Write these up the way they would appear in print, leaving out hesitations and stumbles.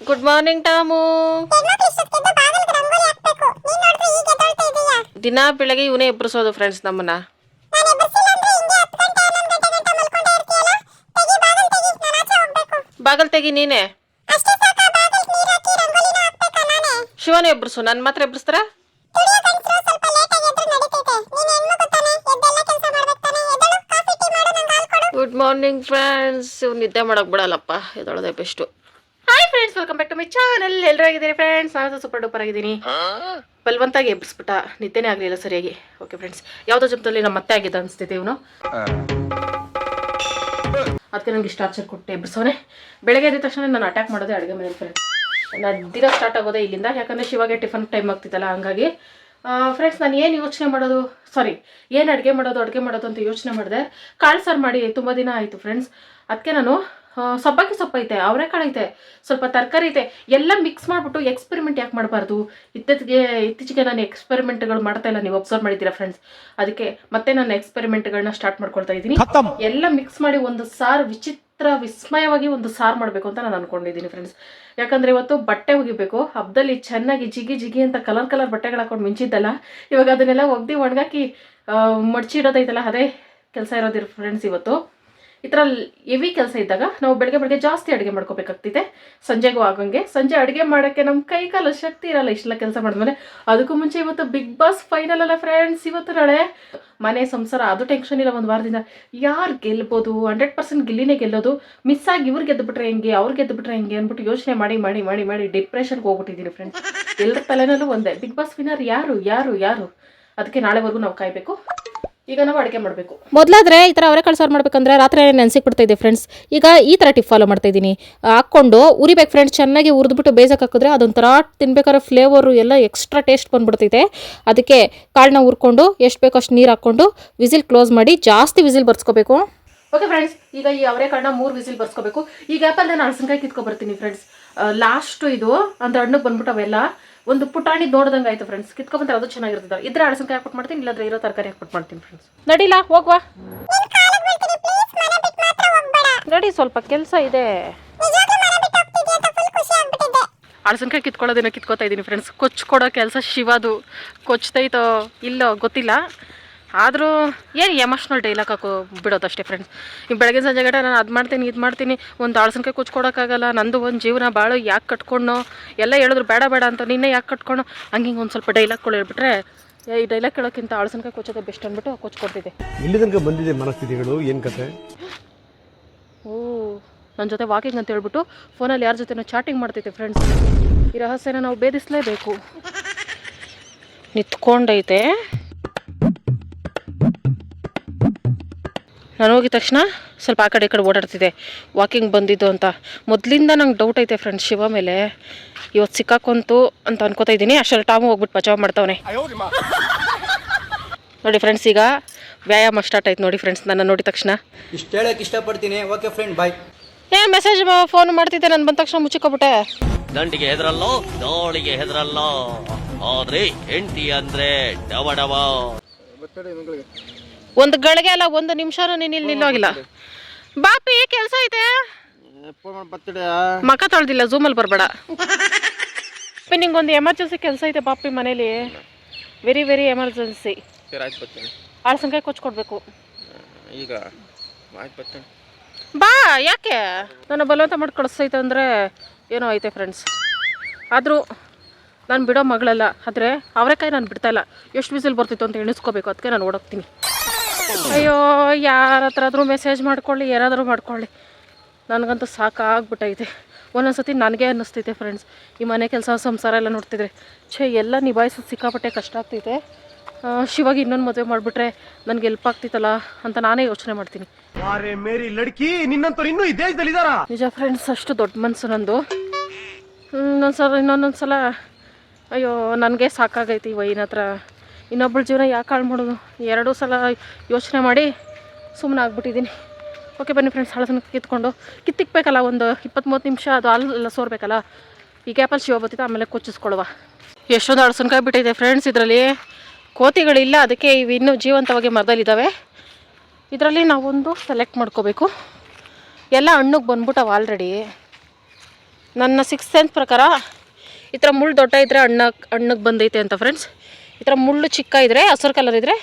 Good morning Tom. ದಿನ ಬೆಳಗ್ಗೆ ಇವನೇ ಎಬ್ಬರಿಸೋದು ಫ್ರೆಂಡ್ಸ್ ನಮ್ಮನ್ನ. ಬಾಗಲ್ ತೆಗಿ ನೀನೆ. ಶಿವನ ಎಬ್ಬರಿಸು, ನನ್ ಮಾತ್ರ ಎಬ್ಬರಿಸ್ತಾರ. Good morning friends. ನಿದ್ದೆ ಮಾಡಕ್ ಬಿಡಲ್ಲಪ್ಪ, ಎದೊಳದೆ best. Hi friends, welcome back to my channel. ಎಲ್ಲರೂ ಆಗಿದ್ದೀರಿ ಫ್ರೆಂಡ್ಸ್? ನಾನು ಸೂಪರ್ ಡೂಪರ್ ಆಗಿದ್ದೀನಿ. ಬಲವಂತಾಗಿ ಎಬ್ಬಿಸ್ಬಿಟ್ಟ, ನಿದ್ದೆನೇ ಆಗಲಿಲ್ಲ ಸರಿಯಾಗಿ. ಓಕೆ ಫ್ರೆಂಡ್ಸ್, ಯಾವುದೋ ಜಂಪದಲ್ಲಿ ನಮ್ಮ ಮತ್ತೆ ಆಗಿದೆ ಅನಿಸ್ತೈತೆ ಇವನು. ಅದಕ್ಕೆ ನನಗೆ ಇಷ್ಟ ಟಾರ್ಚರ್ ಕೊಟ್ಟು ಎಬ್ಬಿಸೋನೆ. ಬೆಳಗ್ಗೆ ಎದ್ದ ತಕ್ಷಣ ನಾನು ಅಟ್ಯಾಕ್ ಮಾಡೋದೇ ಅಡುಗೆ ಮನೇಲಿ ಫ್ರೆಂಡ್ಸ್. ನಾನು ದಿನ ಸ್ಟಾರ್ಟ್ ಆಗೋದೇ ಇಲ್ಲಿಂದ, ಯಾಕಂದರೆ ಶಿವಾಗೆ ಟಿಫನ್ ಟೈಮ್ ಆಗ್ತಿತ್ತಲ್ಲ. ಹಂಗಾಗಿ ಫ್ರೆಂಡ್ಸ್ ನಾನು ಏನು ಯೋಚನೆ ಮಾಡೋದು, ಏನು ಅಡುಗೆ ಮಾಡೋದು ಅಂತ ಯೋಚನೆ ಮಾಡಿದೆ. ಕಾಳು ಸಾರು ಮಾಡಿ ತುಂಬ ದಿನ ಆಯಿತು ಫ್ರೆಂಡ್ಸ್. ಅದಕ್ಕೆ ನಾನು ಸಬ್ಬಕ್ಕಿ ಸೊಪ್ಪೈತೆ, ಅವರೆಕಾಳು ಐತೆ, ಸ್ವಲ್ಪ ತರಕಾರಿ ಐತೆ, ಎಲ್ಲ ಮಿಕ್ಸ್ ಮಾಡಿಬಿಟ್ಟು ಎಕ್ಸ್ಪೆರಿಮೆಂಟ್ ಯಾಕೆ ಮಾಡಬಾರ್ದು. ಇತ್ತೀಚೆಗೆ ನಾನು ಎಕ್ಸ್ಪೆರಿಮೆಂಟ್ಗಳು ಮಾಡ್ತಾ ಇಲ್ಲ, ನೀವು ಅಬ್ಸರ್ವ್ ಮಾಡಿದ್ದೀರಾ ಫ್ರೆಂಡ್ಸ್. ಅದಕ್ಕೆ ಮತ್ತೆ ನಾನು ಎಕ್ಸ್ಪೆರಿಮೆಂಟ್ಗಳನ್ನ ಸ್ಟಾರ್ಟ್ ಮಾಡ್ಕೊಳ್ತಾ ಇದ್ದೀನಿ. ಎಲ್ಲ ಮಿಕ್ಸ್ ಮಾಡಿ ಒಂದು ಸಾರು ವಿಸ್ಮಯವಾಗಿ ಒಂದು ಸಾರು ಮಾಡಬೇಕು ಅಂತ ನಾನು ಅನ್ಕೊಂಡಿದ್ದೀನಿ ಫ್ರೆಂಡ್ಸ್. ಯಾಕಂದರೆ ಇವತ್ತು ಬಟ್ಟೆ ಒಗಿಬೇಕು. ಹಬ್ಬದಲ್ಲಿ ಚೆನ್ನಾಗಿ ಜಿಗಿ ಅಂತ ಕಲರ್ ಬಟ್ಟೆಗಳು ಹಾಕೊಂಡು ಮಿಂಚಿದ್ದಲ್ಲ, ಇವಾಗ ಅದನ್ನೆಲ್ಲ ಒಗ್ದು ಒಣಗಾಕಿ ಮಡ್ಚಿಡೋದೈತಲ್ಲ, ಅದೇ ಕೆಲಸ ಇರೋದಿರು ಫ್ರೆಂಡ್ಸ್. ಇವತ್ತು ಈ ಥರ ಹೆವಿ ಕೆಲಸ ಇದ್ದಾಗ ನಾವು ಬೆಳಗ್ಗೆ ಜಾಸ್ತಿ ಅಡುಗೆ ಮಾಡ್ಕೋಬೇಕಾಗ್ತಿದೆ, ಸಂಜೆಗೂ ಆಗಂಗೆ. ಸಂಜೆ ಅಡುಗೆ ಮಾಡೋಕ್ಕೆ ನಮ್ಮ ಕೈ ಕಾಲು ಶಕ್ತಿ ಇರಲ್ಲ ಇಷ್ಟೆಲ್ಲ ಕೆಲಸ ಮಾಡಿದ್ಮೇಲೆ. ಅದಕ್ಕೂ ಮುಂಚೆ ಇವತ್ತು ಬಿಗ್ ಬಾಸ್ ಫೈನಲ್ ಅಲ್ಲ ಫ್ರೆಂಡ್ಸ್. ಇವತ್ತು ನಾಳೆ ಮನೆ ಸಂಸಾರ, ಅದು ಟೆನ್ಷನ್ ಇಲ್ಲ. ಒಂದು ವಾರದಿಂದ ಯಾರು ಗೆಲ್ಬೋದು, 100% ಗಿಲ್ಲಿನೇ ಗೆಲ್ಲೋದು. ಮಿಸ್ ಆಗಿ ಇವ್ರು ಗೆದ್ದುಬಿಟ್ರೆ ಹೆಂಗೆ, ಅವ್ರು ಗೆದ್ದುಬಿಟ್ರೆ ಹೆಂಗೆ ಅಂದ್ಬಿಟ್ಟು ಯೋಚನೆ ಮಾಡಿ ಡಿಪ್ರೆಷನ್ಗೆ ಹೋಗ್ಬಿಟ್ಟಿದ್ದೀನಿ ಫ್ರೆಂಡ್ಸ್. ಎಲ್ಲರ ತಲೆನಲ್ಲೂ ಒಂದೇ, ಬಿಗ್ ಬಾಸ್ ವಿನ್ನರ್ ಯಾರು. ಅದಕ್ಕೆ ನಾಳೆವರೆಗೂ ನಾವು ಕಾಯಬೇಕು. ಈಗ ನಾವು ಅಡುಗೆ ಮಾಡಬೇಕು. ಮೊದಲಾದ್ರೆ ಈ ಥರ ಅವರೆಕಾಳು ಸಾರು ಮಾಡ್ಬೇಕಂದ್ರೆ ರಾತ್ರಿ ನೆನೆಸಿಕ್ ಬಿಡ್ತಾಯಿದ್ದೆ ಫ್ರೆಂಡ್ಸ್. ಈಗ ಈ ಥರ ಟಿಪ್ ಫಾಲೋ ಮಾಡ್ತಾ ಇದ್ದೀನಿ. ಹಾಕ್ಕೊಂಡು ಉರಿಬೇಕು ಫ್ರೆಂಡ್ಸ್. ಚೆನ್ನಾಗಿ ಉರಿದ್ಬಿಟ್ಟು ಬೇಯಿಸಕ್ಕೆ ಹಾಕಿದ್ರೆ ಅದೊಂಥರ ತಿನ್ಬೇಕಾದ್ರೆ ಫ್ಲೇವರು ಎಲ್ಲ ಎಕ್ಸ್ಟ್ರಾ ಟೇಸ್ಟ್ ಬಂದ್ಬಿಡ್ತೈತೆ. ಅದಕ್ಕೆ ಕಾಳನ್ನ ಹುರ್ಕೊಂಡು ಎಷ್ಟು ಬೇಕೋ ಅಷ್ಟು ನೀರು ಹಾಕ್ಕೊಂಡು ವಿಸಿಲ್ ಕ್ಲೋಸ್ ಮಾಡಿ ಜಾಸ್ತಿ ವಿಸಿಲ್ ಬರ್ಸ್ಕೋಬೇಕು. ಓಕೆ ಫ್ರೆಂಡ್ಸ್, ಈಗ ಈ ಅವರೆಕಾಳನ್ನ 3 ವಿಸಿಲ್ ಬರ್ಸ್ಕೋಬೇಕು. ಈ ಗ್ಯಾಪಲ್ಲಿ ನಾನು ಹಳಸಿನಕಾಯಿ ಕಿತ್ಕೊಬರ್ತೀನಿ ಫ್ರೆಂಡ್ಸ್. ಲಾಸ್ಟು ಇದು ಅಂದ್ರೆ ಹಣ್ಣು ಬಂದ್ಬಿಟ್ಟು ಅವೆಲ್ಲ ಒಂದು ಪುಟಾಣಿ ನೋಡ್ದಂಗೆ ಆಯ್ತು ಫ್ರೆಂಡ್ಸ್. ಕಿತ್ಕೊಂಡ್ರೆ ಅದು ಚೆನ್ನಾಗಿರ್ತದೆ. ಇದ್ರೆ ಹಳಸಿನಕಾಯಿ ಹಾಕ್ಬಿಟ್ಟು ಮಾಡ್ತೀನಿ, ಇಲ್ಲಾಂದ್ರೆ ಇರೋ ತರಕಾರಿ ಹಾಕ್ಬಿಟ್ಟು ಮಾಡ್ತೀನಿ ಫ್ರೆಂಡ್ಸ್. ನಡಿಲ್ಲ, ಹೋಗ್ವಾ ನಡಿ, ಸ್ವಲ್ಪ ಕೆಲಸ ಇದೆ. ಹಳಸಿನಕಾಯಿ ಕಿತ್ಕೊಳ್ಳೋದೇನೋ ಕಿತ್ಕೋತಾ ಇದ್ದೀನಿ ಫ್ರೆಂಡ್ಸ್. ಕೊಚ್ಕೊಡೋ ಕೆಲಸ ಶಿವದು. ಕೊಚ್ತೈತೋ ಇಲ್ಲೋ ಗೊತ್ತಿಲ್ಲ, ಆದರೂ ಏನು ಎಮೋಷ್ನಲ್ ಡೈಲಾಗ್ ಹಾಕೋ ಬಿಡೋದಷ್ಟೇ ಫ್ರೆಂಡ್ಸ್. ಈಗ ಬೆಳಗ್ಗೆ ಸಂಜೆ ಗಂಟೆ ನಾನು ಅದು ಮಾಡ್ತೀನಿ ಇದು ಮಾಡ್ತೀನಿ, ಒಂದು ಹಳಸಿನಕಾಯಿ ಕೊಚ್ಕೊಡೋಕ್ಕಾಗಲ್ಲ, ನಂದು ಒಂದು ಜೀವನ ಭಾಳ ಯಾಕೆ ಕಟ್ಕೊಂಡು ಎಲ್ಲ ಹೇಳಿದ್ರು ಬೇಡ ಅಂತ, ನಿನ್ನೆ ಯಾಕೆ ಕಟ್ಕೊಂಡು ಹಂಗೆ ಒಂದು ಸ್ವಲ್ಪ ಡೈಲಾಗ್ಗಳು ಹೇಳ್ಬಿಟ್ರೆ, ಈ ಡೈಲಾಗ್ ಕೇಳೋಕ್ಕಿಂತ ಹಳಸಿನಕಾಯಿ ಕೊಚ್ಚೋದೇ ಬೆಸ್ಟ್ ಅಂದ್ಬಿಟ್ಟು ಕೊಚ್ಕೊಡ್ತಿದ್ದೆ. ಇಲ್ಲಿ ತನಕ ಬಂದಿದೆ ಮನಸ್ಥಿತಿಗಳು, ಏನು ಕತೆ? ನನ್ನ ಜೊತೆ ವಾಕಿಂಗ್ ಅಂತ ಹೇಳ್ಬಿಟ್ಟು ಫೋನಲ್ಲಿ ಯಾರ ಜೊತೆನೋ ಚಾಟಿಂಗ್ ಮಾಡ್ತೈತೆ ಫ್ರೆಂಡ್ಸ್. ಈ ರಹಸ್ಯನ ನಾವು ಭೇದಿಸಲೇಬೇಕು. ನಿಂತ್ಕೊಂಡೈತೆ. ನಾನು ಹೋಗಿದ ತಕ್ಷಣ ಸ್ವಲ್ಪ ಆ ಕಡೆ ಈ ಕಡೆ ಓಡಾಡ್ತಿದ್ದೆ, ವಾಕಿಂಗ್ ಬಂದಿದ್ದು ಅಂತ. ಮೊದಲಿಂದ ನಂಗೆ ಡೌಟ್ ಐತೆ ಫ್ರೆಂಡ್ಸ್ ಶಿವ ಮೇಲೆ. ಇವತ್ತು ಸಿಕ್ಕಾಕೊಂತು ಅಂತ ಅನ್ಕೋತಾ ಇದ್ದೀನಿ. ಅಷ್ಟರಲ್ಲಿ ಟಾಮು ಹೋಗ್ಬಿಟ್ಟು ಬಚಾವ್ ಮಾಡ್ತಾವನೆ ನೋಡಿ ಫ್ರೆಂಡ್ಸ್. ಈಗ ವ್ಯಾಯಾಮ ಸ್ಟಾರ್ಟ್ ಆಯ್ತು ನೋಡಿ ಫ್ರೆಂಡ್ಸ್. ನನ್ನ ನೋಡಿದ ತಕ್ಷಣ ಇಷ್ಟು ಹೇಳಕ್ಕೆ ಇಷ್ಟಪಡ್ತೀನಿ. ಓಕೆ ಫ್ರೆಂಡ್, ಬಾಯ್. ಏನು ಮೆಸೇಜ್ ಫೋನ್ ಮಾಡ್ತಿದ್ದೆ, ನಾನು ಬಂದ ತಕ್ಷಣ ಮುಚ್ಚಿಕೊಬಿಟ್ಟೆ. ದಂಡಿಗೆ ಹೆದರಲ್ಲೋ, ದೋಳಿಗೆ ಹೆದರಲ್ಲೋ, ಆದ್ರೆ ಹೆಂಡತಿ ಅಂದ್ರೆ ಡವ. ಒಂದು ಗಳಿಗೆ ಅಲ್ಲ, ಒಂದು ನಿಮಿಷನೂ ನೀನು ಇಲ್ಲಿ ನಿಲ್ಲೋಗಿಲ್ಲ. ಬಾಪಿ ಕೆಲಸ ಐತೆ, ಮಕ ತೊಳ್ದಿಲ್ಲ, ಝೂಮಲ್ಲಿ ಬರಬೇಡ. ನಿಂಗೊಂದು ಎಮರ್ಜೆನ್ಸಿ ಕೆಲಸ ಐತೆ ಬಾಪಿ ಮನೇಲಿ, ವೆರಿ ಎಮರ್ಜೆನ್ಸಿ. ಹಳಸಿನಕಾಯಿ ಕೊಚ್ಕೊಡ್ಬೇಕು ಈಗ. ಬಾ, ಯಾಕೆ ನಾನು ಬಲವಂತ ಮಾಡಿ ಕಳಿಸ್ತೈತೆ ಅಂದರೆ ಏನೋ ಐತೆ ಫ್ರೆಂಡ್ಸ್. ಆದರೂ ನಾನು ಬಿಡೋ ಮಗಳಲ್ಲ. ಆದರೆ ಅವರೆಕಾಯಿ ನಾನು ಬಿಡ್ತಾಯಿಲ್ಲ. ಎಷ್ಟು ವಿಸಿಲ್ ಬರ್ತಿತ್ತು ಅಂತ ಎಣಿಸ್ಕೋಬೇಕು. ಅದಕ್ಕೆ ನಾನು ಓಡೋಗ್ತೀನಿ. ಅಯ್ಯೋ, ಯಾರ ಹತ್ರ ಆದರೂ ಮೆಸೇಜ್ ಮಾಡ್ಕೊಳ್ಳಿ, ಏನಾದರೂ ಮಾಡ್ಕೊಳ್ಳಿ, ನನಗಂತೂ ಸಾಕಾಗ್ಬಿಟ್ಟೈತೆ. ಒಂದೊಂದ್ಸತಿ ನನಗೆ ಅನ್ನಿಸ್ತೈತೆ ಫ್ರೆಂಡ್ಸ್, ಈ ಮನೆ ಕೆಲಸ ಸಂಸಾರ ಎಲ್ಲ ನೋಡ್ತಿದ್ರೆ ಎಲ್ಲ ನಿಭಾಯಿಸೋದು ಸಿಕ್ಕಾಪಟ್ಟೆ ಕಷ್ಟ ಆಗ್ತೈತೆ. ಶಿವಾಗಿ ಇನ್ನೊಂದು ಮದುವೆ ಮಾಡಿಬಿಟ್ರೆ ನನಗೆ ಹೆಲ್ಪ್ ಆಗ್ತಿತ್ತಲ್ಲ ಅಂತ ನಾನೇ ಯೋಚನೆ ಮಾಡ್ತೀನಿ. ನಿಜ ಫ್ರೆಂಡ್ಸ್, ಅಷ್ಟು ದೊಡ್ಡ ಮನಸ್ಸು ನಂದು. ಇನ್ನೊಂದೊಂದ್ಸಲ ಅಯ್ಯೋ ನನಗೆ ಸಾಕಾಗೈತಿ ವೈನ್ ಹತ್ರ. ಇನ್ನೊಬ್ಬಳ ಜೀವನ ಯಾಕೆ ಹಾಳು ಮಾಡೋದು, 2 ಸಲ ಯೋಚನೆ ಮಾಡಿ ಸುಮ್ಮನೆ ಆಗ್ಬಿಟ್ಟಿದ್ದೀನಿ. ಓಕೆ ಬನ್ನಿ ಫ್ರೆಂಡ್ಸ್, ಹಳಸಿನಕಾಯಿ ಕಿತ್ತಿಕ್ಬೇಕಲ್ಲ, ಒಂದು 20-30 ನಿಮಿಷ ಅದು ಹಾಲೆಲ್ಲ ಸೋರ್ಬೇಕಲ್ಲ. ಈ ಗ್ಯಾಪಲ್ಲಿ ಶಿವ ಬತ್ತಿತ್ತು, ಆಮೇಲೆ ಕೊಚ್ಚಿಸ್ಕೊಳುವ. ಎಷ್ಟೊಂದು ಹಳಸಿನಕಾಯಿ ಬಿಟ್ಟಿದೆ ಫ್ರೆಂಡ್ಸ್. ಇದರಲ್ಲಿ ಕೋತಿಗಳಿಲ್ಲ, ಅದಕ್ಕೆ ಇವು ಇನ್ನೂ ಜೀವಂತವಾಗಿ ಮರದಲ್ಲಿದ್ದಾವೆ. ಇದರಲ್ಲಿ ನಾವೊಂದು ಸೆಲೆಕ್ಟ್ ಮಾಡ್ಕೋಬೇಕು. ಎಲ್ಲ ಹಣ್ಣುಗೆ ಬಂದ್ಬಿಟ್ಟವು ಆಲ್ರೆಡಿ. ನನ್ನ 6th ಸೆನ್ಸ್ ಪ್ರಕಾರ ಈ ಥರ ಮುಳ್ಳು ದೊಡ್ಡ ಇದ್ದರೆ ಹಣ್ಣಕ್ಕೆ ಬಂದೈತೆ ಅಂತ ಫ್ರೆಂಡ್ಸ್. ಈ ಥರ ಮುಳ್ಳು ಚಿಕ್ಕ ಇದ್ದರೆ ಹಸಿರು ಕಲರ್ ಇದ್ದರೆ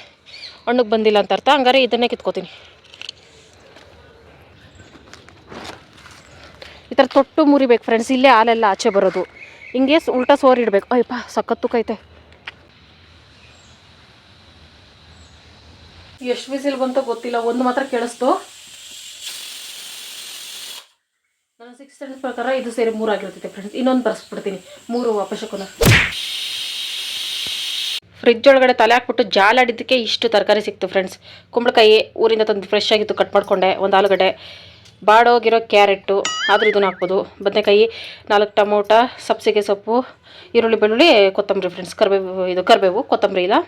ಹಣ್ಣಕ್ಕೆ ಬಂದಿಲ್ಲ ಅಂತ ಅರ್ಥ. ಹಂಗಾರೆ ಇದನ್ನೇ ಕಿತ್ಕೋತೀನಿ. ಈ ಥರ ತೊಟ್ಟು ಮುರಿಬೇಕು ಫ್ರೆಂಡ್ಸ್. ಇಲ್ಲೇ ಹಾಲೆಲ್ಲ ಆಚೆ ಬರೋದು. ಹಿಂಗೆ ಉಲ್ಟಾ ಸೋರಿ ಇಡಬೇಕು. ಅಯ್ಯಪ್ಪ ಸಖತ್ತು ಕೈತೆ. ಎಷ್ಟು ವಿಸಿಲ್ ಬಂತೋ ಗೊತ್ತಿಲ್ಲ, ಒಂದು ಮಾತ್ರ ಕೇಳಿಸ್ತು. ನನ್ನ 6th ಸೆನ್ಸ್ ಪ್ರಕಾರ ಇದು ಸೇರಿ 3 ಆಗಿರ್ತೈತೆ ಫ್ರೆಂಡ್ಸ್. ಇನ್ನೊಂದು ಬರ್ಸ್ಬಿಡ್ತೀನಿ 3 ಅಪಶಕುನ. ಫ್ರಿಜ್ ಒಳಗಡೆ ತಲೆ ಹಾಕ್ಬಿಟ್ಟು ಜಾಲಾಡಿದ್ದಕ್ಕೆ ಇಷ್ಟು ತರಕಾರಿ ಸಿಕ್ತು ಫ್ರೆಂಡ್ಸ್. ಕುಂಬಳಕಾಯಿ ಊರಿಂದ ತಂದು ಫ್ರೆಶ್ ಆಗಿತ್ತು, ಕಟ್ ಮಾಡ್ಕೊಂಡೆ. ಒಂದು ಆಲೂಗಡ್ಡೆ, ಬಾಡೋಗಿರೋ ಕ್ಯಾರೆಟು, ಆದರೂ ಇದನ್ನು ಹಾಕ್ಬೋದು. ಬದನೆಕಾಯಿ, 4 ಟೊಮೊಟೊ, ಸಬ್ಸಿಗೆ ಸೊಪ್ಪು, ಈರುಳ್ಳಿ, ಬೆಳ್ಳುಳ್ಳಿ, ಕೊತ್ತಂಬರಿ ಫ್ರೆಂಡ್ಸ್. ಕರಿಬೇವು ಕೊತ್ತಂಬರಿ ಇಲ್ಲ.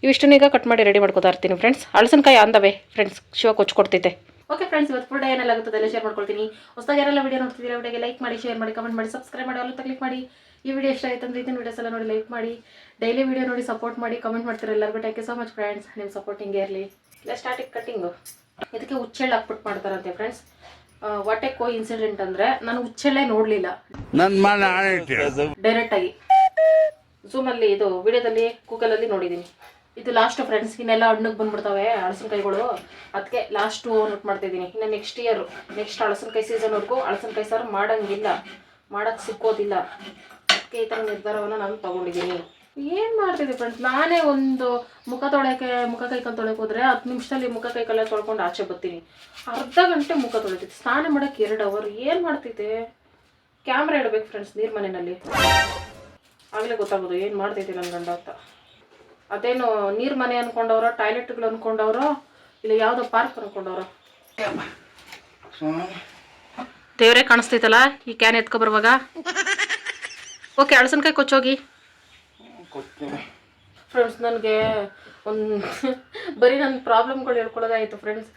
ಇವಿಷ್ಟನ್ನು ಈಗ ಕಟ್ ಮಾಡಿ ರೆಡಿ ಮಾಡ್ಕೊತಾ ಇರ್ತೀನಿ ಫ್ರೆಂಡ್ಸ್. ಹಳಸನಕಾಯಿ ಆಂದವೆ ಫ್ರೆಂಡ್ಸ್, ಶಿವ ಕೊಚ್ಕೊಡ್ತೈತೆ. ಓಕೆ ಫ್ರೆಂಡ್ಸ್, ಇವತ್ತು ಫುಲ್ ಡೇ ಏನೆಲ್ಲ ಆಗುತ್ತದೆ ಎಲ್ಲ ಶೇರ್ ಮಾಡ್ಕೊಳ್ತೀನಿ. ಹೊಸದಾಗಿ ಯಾರೆಲ್ಲ ವಿಡಿಯೋ ನೋಡ್ತಿದ್ದೀರಾ ವಿಡಿಯೋಗೆ ಲೈಕ್ ಮಾಡಿ, ಶೇರ್ ಮಾಡಿ, ಕಮೆಂಟ್ ಮಾಡಿ, ಸಬ್ಸ್ಕ್ರೈಬ್ ಮಾಡಿ, ಆಲ್ ಕ್ಲಿಕ್ ಮಾಡಿ. ಈ ವಿಡಿಯೋ ಇಷ್ಟ ಆಯ್ತು ಅಂದರೆ ಇದನ್ನ ವಿಡಿಯೋಸ್ ಎಲ್ಲ ನೋಡಿ ಲೈಕ್ ಮಾಡಿ. ಡೈಲಿ ವಿಡಿಯೋ ನೋಡಿ ಸಪೋರ್ಟ್ ಮಾಡಿ, ಕಮೆಂಟ್ ಮಾಡ್ತೀರಾ ಎಲ್ಲರಿಗೂ. Thank you so much friends. ನಿಮ್ಮ ಸಪೋರ್ಟ್ ಹಿಂಗೆ ಇರಲಿ. ಇಲ್ಲ ಸ್ಟಾರ್ಟಿಂಗ್ ಕಟ್ಟಿಂಗು ಇದಕ್ಕೆ ಹುಚ್ಚೆಳ್ಳು ಹಾಕ್ಬಿಟ್ಟು ಮಾಡ್ತಾರಂತೆ friends. What a coincident ಅಂದರೆ ನಾನು ಹುಚ್ಚೆಳ್ಳೇ ನೋಡಲಿಲ್ಲ ಡೈರೆಕ್ಟಾಗಿ. ಝೂಮಲ್ಲಿ ಇದು ವಿಡಿಯೋದಲ್ಲಿ ಗೂಗಲಲ್ಲಿ ನೋಡಿದ್ದೀನಿ. ಇದು ಲಾಸ್ಟ್ ಫ್ರೆಂಡ್ಸ್. ಇನ್ನೆಲ್ಲ ಹಣ್ಣಿಗೆ ಬಂದ್ಬಿಡ್ತವೆ ಹಳಸನಕಾಯಿಗಳು. ಅದಕ್ಕೆ ಲಾಸ್ಟು ನೋಟ್ ಮಾಡ್ತಾಯಿದ್ದೀನಿ. ಇನ್ನು ನೆಕ್ಸ್ಟ್ ಇಯರ್ ನೆಕ್ಸ್ಟ್ ಹಳಸನಕಾಯಿ ಸೀಸನ್ವರೆಗೂ ಹಳಸನಕಾಯಿ ಸಾರು ಮಾಡೋಂಗಿಲ್ಲ, ಮಾಡೋಕ್ಕೆ ಸಿಕ್ಕೋದಿಲ್ಲ. ಅದಕ್ಕೆ ಈ ಥರ ನಿರ್ಧಾರವನ್ನು ನಾನು ತೊಗೊಂಡಿದ್ದೀನಿ. ಏನು ಮಾಡ್ತಿದ್ದೆ ಫ್ರೆಂಡ್ಸ್, ನಾನೇ ಒಂದು ಮುಖ ಕೈ ಕಾಲು ತೊಳೆಯೋಕೆ ಹೋದರೆ 10 ನಿಮಿಷದಲ್ಲಿ ಮುಖ ಕೈ ಕಾಲ ತೊಳ್ಕೊಂಡು ಆಚೆ ಬರ್ತೀನಿ. ಅರ್ಧ ಗಂಟೆ ಮುಖ ತೊಳಿತೈತೆ. ಸ್ನಾನ ಮಾಡೋಕ್ಕೆ 2 ಅವರ್. ಏನು ಮಾಡ್ತಿದ್ದೆ? ಕ್ಯಾಮ್ರಾ ಇಡಬೇಕು ಫ್ರೆಂಡ್ಸ್ ನೀರು ಮನೆಯಲ್ಲಿ, ಆಗಲೇ ಗೊತ್ತಾಗೋದು ಏನು ಮಾಡ್ತೈತೆ ನನ್ನ ಗಂಡ ಅಂತ. ಅದೇನು ನೀರು ಮನೆ ಅಂದ್ಕೊಂಡವ್ರೋ, ಟಾಯ್ಲೆಟ್ಗಳು ಅಂದ್ಕೊಂಡವ್ರೋ, ಇಲ್ಲ ಯಾವುದೋ ಪಾರ್ಕ್ ಅಂದ್ಕೊಂಡವ್ರೋ. ದೇವರೇ ಕಾಣಿಸ್ತೈತಲ್ಲ ಈ ಕ್ಯಾನ್ ಎತ್ಕೊ ಬರುವಾಗ. ಓಕೆ, ಹಳಸನಕಾಯಿ ಕೊಚ್ಚೋಗಿ ಫ್ರೆಂಡ್ಸ್. ನನಗೆ ಬರೀ ನನ್ನ ಪ್ರಾಬ್ಲಮ್ಗಳು ಹೇಳ್ಕೊಳ್ಳೋದಾಯಿತು ಫ್ರೆಂಡ್ಸ್.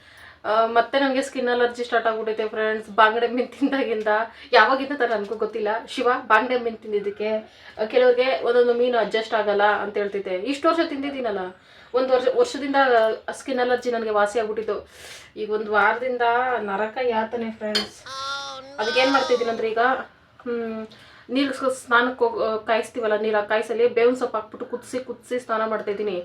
ಮತ್ತೆ ನನಗೆ ಸ್ಕಿನ್ ಅಲರ್ಜಿ ಸ್ಟಾರ್ಟ್ ಆಗ್ಬಿಟ್ಟೈತೆ ಫ್ರೆಂಡ್ಸ್. ಬಾಂಗಡೆ ಮೀನು ತಿಂದಾಗಿಂದ, ಯಾವಾಗಿಂದ ತರ ನನಗೂ ಗೊತ್ತಿಲ್ಲ. ಶಿವ ಬಾಂಗಡೆ ಮೀನು ತಿಂದಿದ್ದಕ್ಕೆ ಕೆಲವ್ರಿಗೆ ಒಂದೊಂದು ಮೀನು ಅಡ್ಜಸ್ಟ್ ಆಗಲ್ಲ ಅಂತ ಹೇಳ್ತೈತೆ. ಇಷ್ಟು ವರ್ಷ ತಿಂದಿದ್ದೀನಲ್ಲ, ಒಂದು ವರ್ಷದಿಂದ ಸ್ಕಿನ್ ಅಲರ್ಜಿ ನನಗೆ ವಾಸಿ ಆಗ್ಬಿಟ್ಟಿತ್ತು. ಈಗ 1 ವಾರದಿಂದ ನರಕ ಯಾತನೆ ಫ್ರೆಂಡ್ಸ್. ಅದಕ್ಕೇನು ಮಾಡ್ತಿದ್ದೀನಿ ಅಂದರೆ ಈಗ ನೀರು ಸ್ನಾನಕ್ಕೆ ಕಾಯಿಸ್ತೀವಲ್ಲ, ನೀರು ಕಾಯಿಸಲಿ ಬೇವಿನ ಸೊಪ್ಪು ಹಾಕ್ಬಿಟ್ಟು ಕುದಿಸಿ ಸ್ನಾನ ಮಾಡ್ತಾಯಿದ್ದೀನಿ.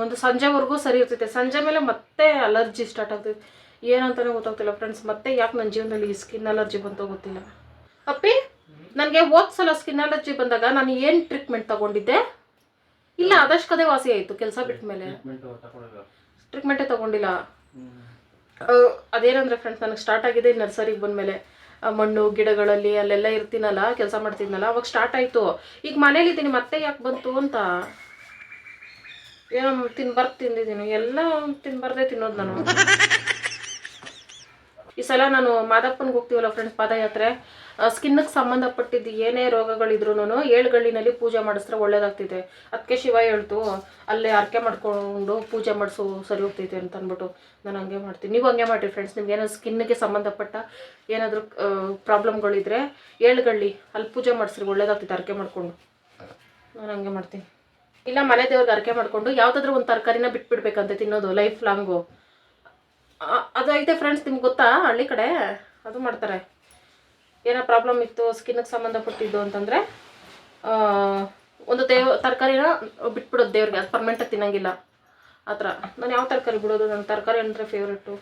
ಒಂದು ಸಂಜೆವರೆಗೂ ಸರಿ ಇರ್ತೈತೆ. ಸಂಜೆ ಮೇಲೆ ಮತ್ತೆ ಅಲರ್ಜಿ ಸ್ಟಾರ್ಟ್ ಆಗ್ತೈತೆ. ಏನಂತಾನೆ ಗೊತ್ತಾಗ್ತಿಲ್ಲ ಫ್ರೆಂಡ್ಸ್. ಮತ್ತೆ ಯಾಕೆ ನನ್ನ ಜೀವನದಲ್ಲಿ ಈ ಸ್ಕಿನ್ ಅಲರ್ಜಿ ಬಂತೋ ಗೊತ್ತಿಲ್ಲ. ಅಪ್ಪಿ, ನನಗೆ ಸಲ ಸ್ಕಿನ್ ಅಲರ್ಜಿ ಬಂದಾಗ ನಾನು ಏನು ಟ್ರೀಟ್ಮೆಂಟ್ ತಗೊಂಡಿದ್ದೆ? ಇಲ್ಲ, ಆದಷ್ಟು ಕದೇ ವಾಸಿ ಆಯಿತು. ಕೆಲಸ ಬಿಟ್ಟ ಮೇಲೆ ಟ್ರೀಟ್ಮೆಂಟೇ ತಗೊಂಡಿಲ್ಲ. ಅದೇನಂದರೆ ಫ್ರೆಂಡ್ಸ್, ನನಗೆ ಸ್ಟಾರ್ಟ್ ಆಗಿದೆ ನರ್ಸರಿಗೆ ಬಂದಮೇಲೆ. ಮಣ್ಣು ಗಿಡಗಳಲ್ಲಿ ಅಲ್ಲೆಲ್ಲ ಇರ್ತೀನಲ್ಲ, ಕೆಲಸ ಮಾಡ್ತಿದ್ನಲ್ಲ, ಅವಾಗ ಸ್ಟಾರ್ಟ್ ಆಯಿತು. ಈಗ ಮನೇಲಿದ್ದೀನಿ, ಮತ್ತೆ ಯಾಕೆ ಬಂತು ಅಂತ. ಏನೋ ತಿಂದಿದ್ದೀನಿ, ಎಲ್ಲ ತಿನ್ಬಾರ್ದೇ ತಿನ್ನೋದು ನಾನು. ಈ ಸಲ ನಾನು ಮಾದಪ್ಪನಿಗೆ ಹೋಗ್ತೀವಲ್ಲ ಫ್ರೆಂಡ್ಸ್, ಪಾದಯಾತ್ರೆ. ಸ್ಕಿನ್ಗೆ ಸಂಬಂಧಪಟ್ಟಿದ್ದು ಏನೇ ರೋಗಗಳಿದ್ರು 7 ಗಳ್ಳಿನಲ್ಲಿ ಪೂಜೆ ಮಾಡಿಸಿದ್ರೆ ಒಳ್ಳೇದಾಗ್ತಿದೆ. ಅದಕ್ಕೆ ಶಿವ ಹೇಳ್ತು ಅಲ್ಲೇ ಅರ್ಕೆ ಮಾಡ್ಕೊಂಡು ಪೂಜೆ ಮಾಡಿಸು ಸರಿ ಹೋಗ್ತೈತೆ ಅಂತ ಅಂದ್ಬಿಟ್ಟು ನಾನು ಹಂಗೆ ಮಾಡ್ತೀನಿ. ನೀವು ಹಂಗೆ ಮಾಡಿರಿ ಫ್ರೆಂಡ್ಸ್. ನಿಮ್ಗೆ ಏನಾದ್ರು ಸ್ಕಿನ್ಗೆ ಸಂಬಂಧಪಟ್ಟ ಏನಾದರೂ ಪ್ರಾಬ್ಲಮ್ಗಳಿದ್ರೆ 7 ಗಳ್ಳಿ ಅಲ್ಲಿ ಪೂಜೆ ಮಾಡಿಸ್ರಿ, ಒಳ್ಳೇದಾಗ್ತೈತೆ ಅರ್ಕೆ ಮಾಡಿಕೊಂಡು. ನಾನು ಹಂಗೆ ಮಾಡ್ತೀನಿ. ಇಲ್ಲ ಮನೆ ದೇವ್ರಿಗೆ ಅರ್ಕೆ ಮಾಡಿಕೊಂಡು ಯಾವುದಾದ್ರೂ ಒಂದು ತರಕಾರಿನ ಬಿಟ್ಬಿಡ್ಬೇಕಂತೆ ತಿನ್ನೋದು ಲೈಫ್ ಲಾಂಗು. ಅದು ಐತೆ ಫ್ರೆಂಡ್ಸ್, ನಿಮ್ಗೆ ಗೊತ್ತಾ? ಹಳ್ಳಿ ಕಡೆ ಅದು ಮಾಡ್ತಾರೆ. ಏನೋ ಪ್ರಾಬ್ಲಮ್ ಇತ್ತು ಸ್ಕಿನ್ಗೆ ಸಂಬಂಧಪಟ್ಟಿದ್ದು ಅಂತಂದರೆ ಒಂದು ತರಕಾರಿನ ಬಿಟ್ಬಿಡೋದು ದೇವ್ರಿಗೆ. ಅದು ಪರ್ಮನೆಂಟಾಗಿ ತಿನ್ನಂಗಿಲ್ಲ ಆ ಥರ. ನಾನು ಯಾವ ತರಕಾರಿ ಬಿಡೋದು? ನನ್ನ ತರಕಾರಿ ಅಂದರೆ ಫೇವ್ರೇಟು.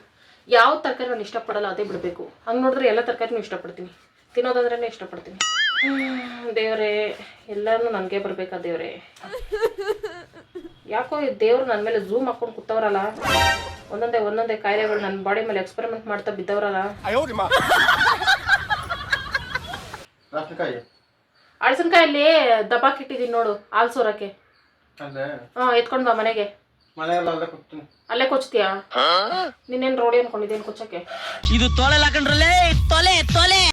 ಯಾವ ತರಕಾರಿ ನಾನು ಇಷ್ಟಪಡಲ್ಲ ಅದೇ ಬಿಡಬೇಕು. ಹಂಗೆ ನೋಡಿದ್ರೆ ಎಲ್ಲ ತರಕಾರಿನೂ ಇಷ್ಟಪಡ್ತೀನಿ, ತಿನ್ನೋದಂದ್ರೇ ಇಷ್ಟಪಡ್ತೀನಿ. ದೇವರೇ, ಎಲ್ಲನೂ ನನಗೆ ಬರಬೇಕಾ ದೇವರೇ? ಯಾಕೋ ದೇವ್ರು ನನ್ನ ಮೇಲೆ ಝೂಮ್ ಹಾಕ್ಕೊಂಡು ಕೂತವ್ರಲ್ಲ. ಒಂದೊಂದೇ ಕಾಯಿಲೆಗಳು ನನ್ನ ಬಾಡಿ ಮೇಲೆ ಎಕ್ಸ್ಪೆರಿಮೆಂಟ್ ಮಾಡ್ತಾ ಬಿದ್ದವ್ರಲ್ಲ. ಹಳಸನಕಾಯಲ್ಲಿ ದಬಾಕಿಟ್ಟಿದ್ದೀನಿ ನೋಡು, ಹಾಲು ಸೋರಕ್ಕೆ. ಎತ್ಕೊಂಡು ಬಾ ಮನೆಗೆ. ಅಲ್ಲೇ ಕೊಚ್ತೀಯಾ? ನೀನೇನು ರೋಡಿ ಅನ್ಕೊಂಡಿದ್ದೇನು ಕೊಚ್ಚಕ್ಕೆ? ಇದು ತೊಲೆ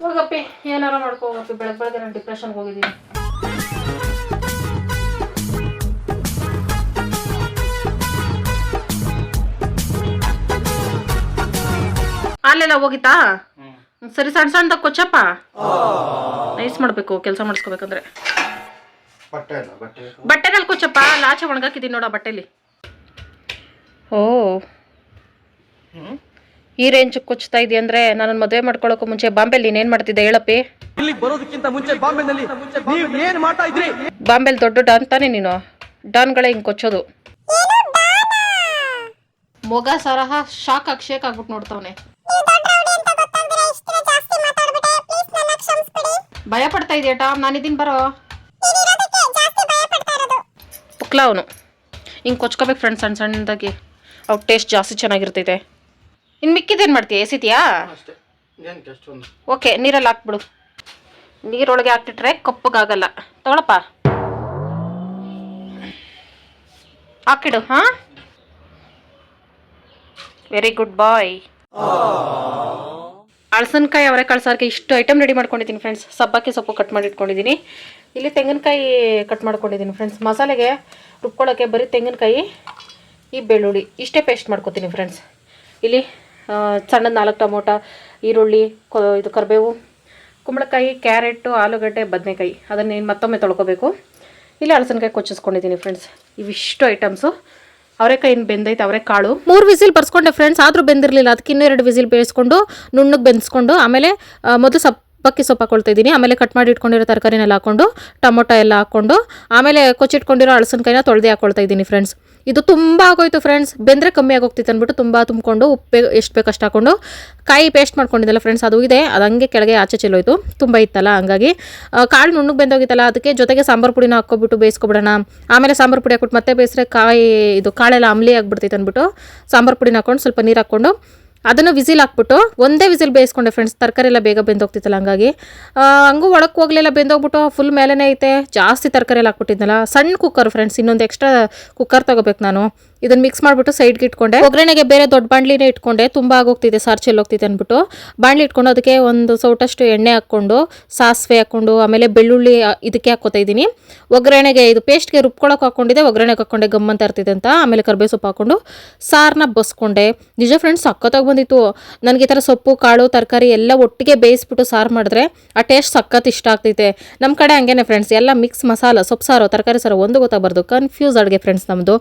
ಹೋಗಪ್ಪಿ, ಏನಾರ ಮಾಡ್ಕೋ ಹೋಗಪ್ಪಿ. ಬೆಳಗ್ಗೆ ನಾನು ಡಿಪ್ರೆಷನ್ಗೆ ಹೋಗಿದ್ದೀನಿ. ಹಾಲೆಲ್ಲ ಹೋಗಿತ್ತಾ? ಸರಿ, ಸಣ್ಣ ಸಣ್ಣದಾಗ ಕೊಚ್ಚಪ್ಪ. ನೈಸ್ ಮಾಡಬೇಕು ಕೆಲಸ ಮಾಡಿಸ್ಕೋಬೇಕಂದ್ರೆ. ಬಟ್ಟೆನಲ್ಲಿ ಕೊಚ್ಚಪ್ಪ. ಲಾಚೆ ಒಣಗಾಕಿದ್ದೀನಿ ನೋಡ ಬಟ್ಟೆಲಿ. ಓ, ಈ ರೇಂಜ್ ಕೊಚ್ತಾ ಇದೆಯಾ ಅಂದರೆ ನನ್ನ ಮದುವೆ ಮಾಡ್ಕೊಳ್ಳೋಕೆ ಮುಂಚೆ ಬಾಂಬೆಲಿ ನೀನೇನು ಮಾಡ್ತಿದ್ದೆ ಹೇಳಪ್ಪಿ? ಇಲ್ಲಿ ಬರೋದಕ್ಕಿಂತ ಮುಂಚೆ ಬಾಂಬೆನಲ್ಲಿ ನೀವು ಏನ್ ಮಾಡ್ತಾ ಇದ್ರಿ? ಬಾಂಬೆಲಿ ದೊಡ್ಡ ಡಾನ್ ತಾನೇ ನೀನು? ಡಾನ್ಗಳೇ ಹಿಂಗೆ ಕೊಚ್ಚೋದು. ಮೊಗ ಸರಹ ಶಾಕ್ ಆಗಿ ಶೇಕ್ ಆಗ್ಬಿಟ್ಟು ನೋಡ್ತಾವನೆ. ಭಯ ಪಡ್ತಾ ಇದೆಯಾ ಟಾಮ್? ನಾನಿದ್ದೀನಿ ಬರೋ. ಪುಕ್ಲ ಅವನು ಹಿಂಗೆ ಕೊಚ್ಕೋಬೇಕು ಫ್ರೆಂಡ್ಸ್, ಸಣ್ಣ ಸಣ್ಣದಾಗಿ. ಅವ್ರ ಟೇಸ್ಟ್ ಜಾಸ್ತಿ ಚೆನ್ನಾಗಿರ್ತೈತೆ. ಇನ್ನು ಮಿಕ್ಕಿದೇನು ಮಾಡ್ತೀಯ? ಎಸಿತೀಯಾ? ಓಕೆ, ನೀರಲ್ಲಿ ಹಾಕ್ಬಿಡು. ನೀರೊಳಗೆ ಹಾಕ್ಬಿಟ್ರೆ ಕಪ್ಪಗಾಗಲ್ಲ. ತಗೊಳಪ್ಪ, ಹಾಕಿಡು. ಹಾಂ, ವೆರಿ ಗುಡ್ ಬಾಯ್. ಅಳಸನಕಾಯಿ ಅವರೆಕಾಳು ಸಾರಿಗೆ ಇಷ್ಟು ಐಟಮ್ ರೆಡಿ ಮಾಡ್ಕೊಂಡಿದ್ದೀನಿ ಫ್ರೆಂಡ್ಸ್. ಸಬ್ಬಕ್ಕಿ ಸೊಪ್ಪು ಕಟ್ ಮಾಡಿ ಇಟ್ಕೊಂಡಿದ್ದೀನಿ. ಇಲ್ಲಿ ತೆಂಗಿನಕಾಯಿ ಕಟ್ ಮಾಡ್ಕೊಂಡಿದ್ದೀನಿ ಫ್ರೆಂಡ್ಸ್. ಮಸಾಲೆಗೆ ರುಬ್ಕೊಳ್ಳೋಕ್ಕೆ ಬರೀ ತೆಂಗಿನಕಾಯಿ, ಈ ಬೆಳ್ಳುಳ್ಳಿ ಇಷ್ಟೇ ಪೇಸ್ಟ್ ಮಾಡ್ಕೊತೀನಿ ಫ್ರೆಂಡ್ಸ್. ಇಲ್ಲಿ ಸಣ್ಣದು 4 ಟೊಮೊಟೊ, ಈರುಳ್ಳಿ, ಇದು ಕರಿಬೇವು, ಕುಂಬಳಕಾಯಿ, ಕ್ಯಾರೆಟು, ಆಲೂಗಡ್ಡೆ, ಬದನೆಕಾಯಿ. ಅದನ್ನು ಮತ್ತೊಮ್ಮೆ ತೊಳ್ಕೊಬೇಕು. ಇಲ್ಲಿ ಅಳಸನಕಾಯಿ ಕೊಚ್ಚಿಸ್ಕೊಂಡಿದ್ದೀನಿ ಫ್ರೆಂಡ್ಸ್. ಇವಿಷ್ಟು ಐಟಮ್ಸು. ಅವರೆಕಾಯಿ ಇನ್ನು ಬೆಂದೈತೆ. ಅವರೆಕಾಳು 3 ವಿಸಿಲ್ ಬರ್ಸ್ಕೊಂಡೆ ಫ್ರೆಂಡ್ಸ್, ಆದರೂ ಬೆಂದಿರಲಿಲ್ಲ. ಅದಕ್ಕೆ ಇನ್ನೂ 2 ವಿಸಿಲ್ ಬೇಯಿಸ್ಕೊಂಡು ನುಣ್ಣಗೆ ಬೆಂದಿಸ್ಕೊಂಡು ಆಮೇಲೆ ಮೊದಲು ಸಬ್ಬಕ್ಕಿ ಸೊಪ್ಪು ಹಾಕೊಳ್ತಾ ಇದ್ದೀನಿ. ಆಮೇಲೆ ಕಟ್ ಮಾಡಿ ಇಟ್ಕೊಂಡಿರೋ ತರಕಾರಿನೆಲ್ಲ ಹಾಕ್ಕೊಂಡು ಟೊಮೊಟೊ ಎಲ್ಲ ಹಾಕ್ಕೊಂಡು ಆಮೇಲೆ ಕೊಚ್ಚಿಟ್ಕೊಂಡಿರೋ ಅಳಸನಕಾಯಿನ ತೊಳೆದು ಹಾಕೊಳ್ತಾ ಇದ್ದೀನಿ ಫ್ರೆಂಡ್ಸ್. ಇದು ತುಂಬ ಆಗೋಯ್ತು ಫ್ರೆಂಡ್ಸ್, ಬೆಂದರೆ ಕಮ್ಮಿ ಆಗೋಗ್ತಿತ್ತು ಅಂದ್ಬಿಟ್ಟು ತುಂಬ ತುಂಬಿಕೊಂಡು ಉಪ್ಪು ಎಷ್ಟು ಬೇಕು ಅಷ್ಟು ಹಾಕ್ಕೊಂಡು ಕಾಯಿ ಪೇಸ್ಟ್ ಮಾಡ್ಕೊಂಡಿದ್ದಲ್ಲ ಫ್ರೆಂಡ್ಸ್, ಅದು ಇದೆ. ಅದು ಹಂಗೆ ಕೆಳಗೆ ಆಚೆ ಚೆಲ್ಲೋಯ್ತು, ತುಂಬ ಇತ್ತಲ್ಲ. ಹಂಗಾಗಿ ಕಾಳು ನುಣ್ಣಗೆ ಬೆಂದೋಗಿತ್ತಲ್ಲ, ಅದಕ್ಕೆ ಜೊತೆಗೆ ಸಾಂಬಾರು ಪುಡಿನ ಹಾಕ್ಕೊಬಿಟ್ಟು ಬೇಯಿಸ್ಕೊಬಿಡೋಣ. ಆಮೇಲೆ ಸಾಂಬಾರು ಪುಡಿ ಹಾಕ್ಬಿಟ್ಟು ಮತ್ತೆ ಬೇಯಿಸ್ರೆ ಕಾಳೆಲ್ಲ ಅಂಬ್ಲಿ ಆಗಿಬಿಡ್ತೈತೆ ಅಂದ್ಬಿಟ್ಟು ಸಾಂಬಾರು ಪುಡಿನ ಹಾಕ್ಕೊಂಡು ಸ್ವಲ್ಪ ನೀರು ಹಾಕ್ಕೊಂಡು ಅದನ್ನು ವಿಸಿಲ್ ಹಾಕ್ಬಿಟ್ಟು ಒಂದೇ ವಿಸಿಲ್ ಬೇಯಿಸ್ಕೊಂಡೆ ಫ್ರೆಂಡ್ಸ್. ತರಕಾರಿ ಎಲ್ಲ ಬೇಗ ಬೆಂದೋಗ್ತಿತ್ತಲ್ಲ, ಹಂಗಾಗಿ ಹಂಗೂ ಒಳಕ್ಕೆ ಹೋಗ್ಲಿಲ್ಲ, ಬೆಂದೋಗ್ಬಿಟ್ಟು ಫುಲ್ ಮೇಲೇ ಐತೆ. ಜಾಸ್ತಿ ತರಕಾರಿ ಎಲ್ಲ ಹಾಕ್ಬಿಟ್ಟಿದ್ನಲ್ಲ. ಸಣ್ಣ ಕುಕ್ಕರ್ ಫ್ರೆಂಡ್ಸ್, ಇನ್ನೊಂದು ಎಕ್ಸ್ಟ್ರಾ ಕುಕ್ಕರ್ ತೊಗೋಬೇಕು ನಾನು. ಇದನ್ನು ಮಿಕ್ಸ್ ಮಾಡಿಬಿಟ್ಟು ಸೈಡ್ಗೆ ಇಟ್ಕೊಂಡೆ. ಒಗ್ಗರಣೆಗೆ ಬೇರೆ ದೊಡ್ಡ ಬಾಣಲಿನೇ ಇಟ್ಕೊಂಡೆ, ತುಂಬ ಆಗೋಗ್ತಿದೆ ಸಾರು ಚೆಲ್ಲೋಗ್ತಿದೆ ಅಂದ್ಬಿಟ್ಟು. ಬಾಣಲಿ ಇಟ್ಕೊಂಡು ಅದಕ್ಕೆ ಒಂದು ಸೌಟಷ್ಟು ಎಣ್ಣೆ ಹಾಕ್ಕೊಂಡು ಸಾಸಿವೆ ಹಾಕ್ಕೊಂಡು ಆಮೇಲೆ ಬೆಳ್ಳುಳ್ಳಿ ಇದಕ್ಕೆ ಹಾಕ್ಕೋತಾ ಇದ್ದೀನಿ. ಒಗ್ಗರಣೆಗೆ ಇದು ಪೇಸ್ಟ್ಗೆ ರುಬ್ಕೊಳಕ್ಕೆ ಹಾಕ್ಕೊಂಡಿದ್ದೆ, ಒಗ್ಗರಣೆಗೆ ಹಾಕ್ಕೊಂಡೆ ಗಮ್ಮಂತ ಇರ್ತಿದೆ ಅಂತ. ಆಮೇಲೆ ಕರ್ಬೇವು ಸೊಪ್ಪು ಹಾಕ್ಕೊಂಡು ಸಾರನ್ನ ಬಸ್ಕೊಂಡೆ. ನಿಜ ಫ್ರೆಂಡ್ಸ್, ಸಖತ್ತಾಗಿ ಬಂದಿತ್ತು. ನನಗೆ ಈ ಥರ ಸೊಪ್ಪು ಕಾಳು ತರಕಾರಿ ಎಲ್ಲ ಒಟ್ಟಿಗೆ ಬೇಯಿಸ್ಬಿಟ್ಟು ಸಾರು ಮಾಡಿದ್ರೆ ಆ ಟೇಸ್ಟ್ ಸಖತ್ ಇಷ್ಟ ಆಗ್ತೈತೆ. ನಮ್ಮ ಕಡೆ ಹಂಗೇನೆ ಫ್ರೆಂಡ್ಸ್, ಎಲ್ಲ ಮಿಕ್ಸ್ ಮಸಾಲ, ಸೊಪ್ಪು ಸಾರು ತರಕಾರಿ ಸಾರು ಒಂದು ಗೊತ್ತಾಗಬಾರ್ದು. ಕನ್ಫ್ಯೂಸ್ ಅಡುಗೆ ಫ್ರೆಂಡ್ಸ್ ನಮ್ಮದು.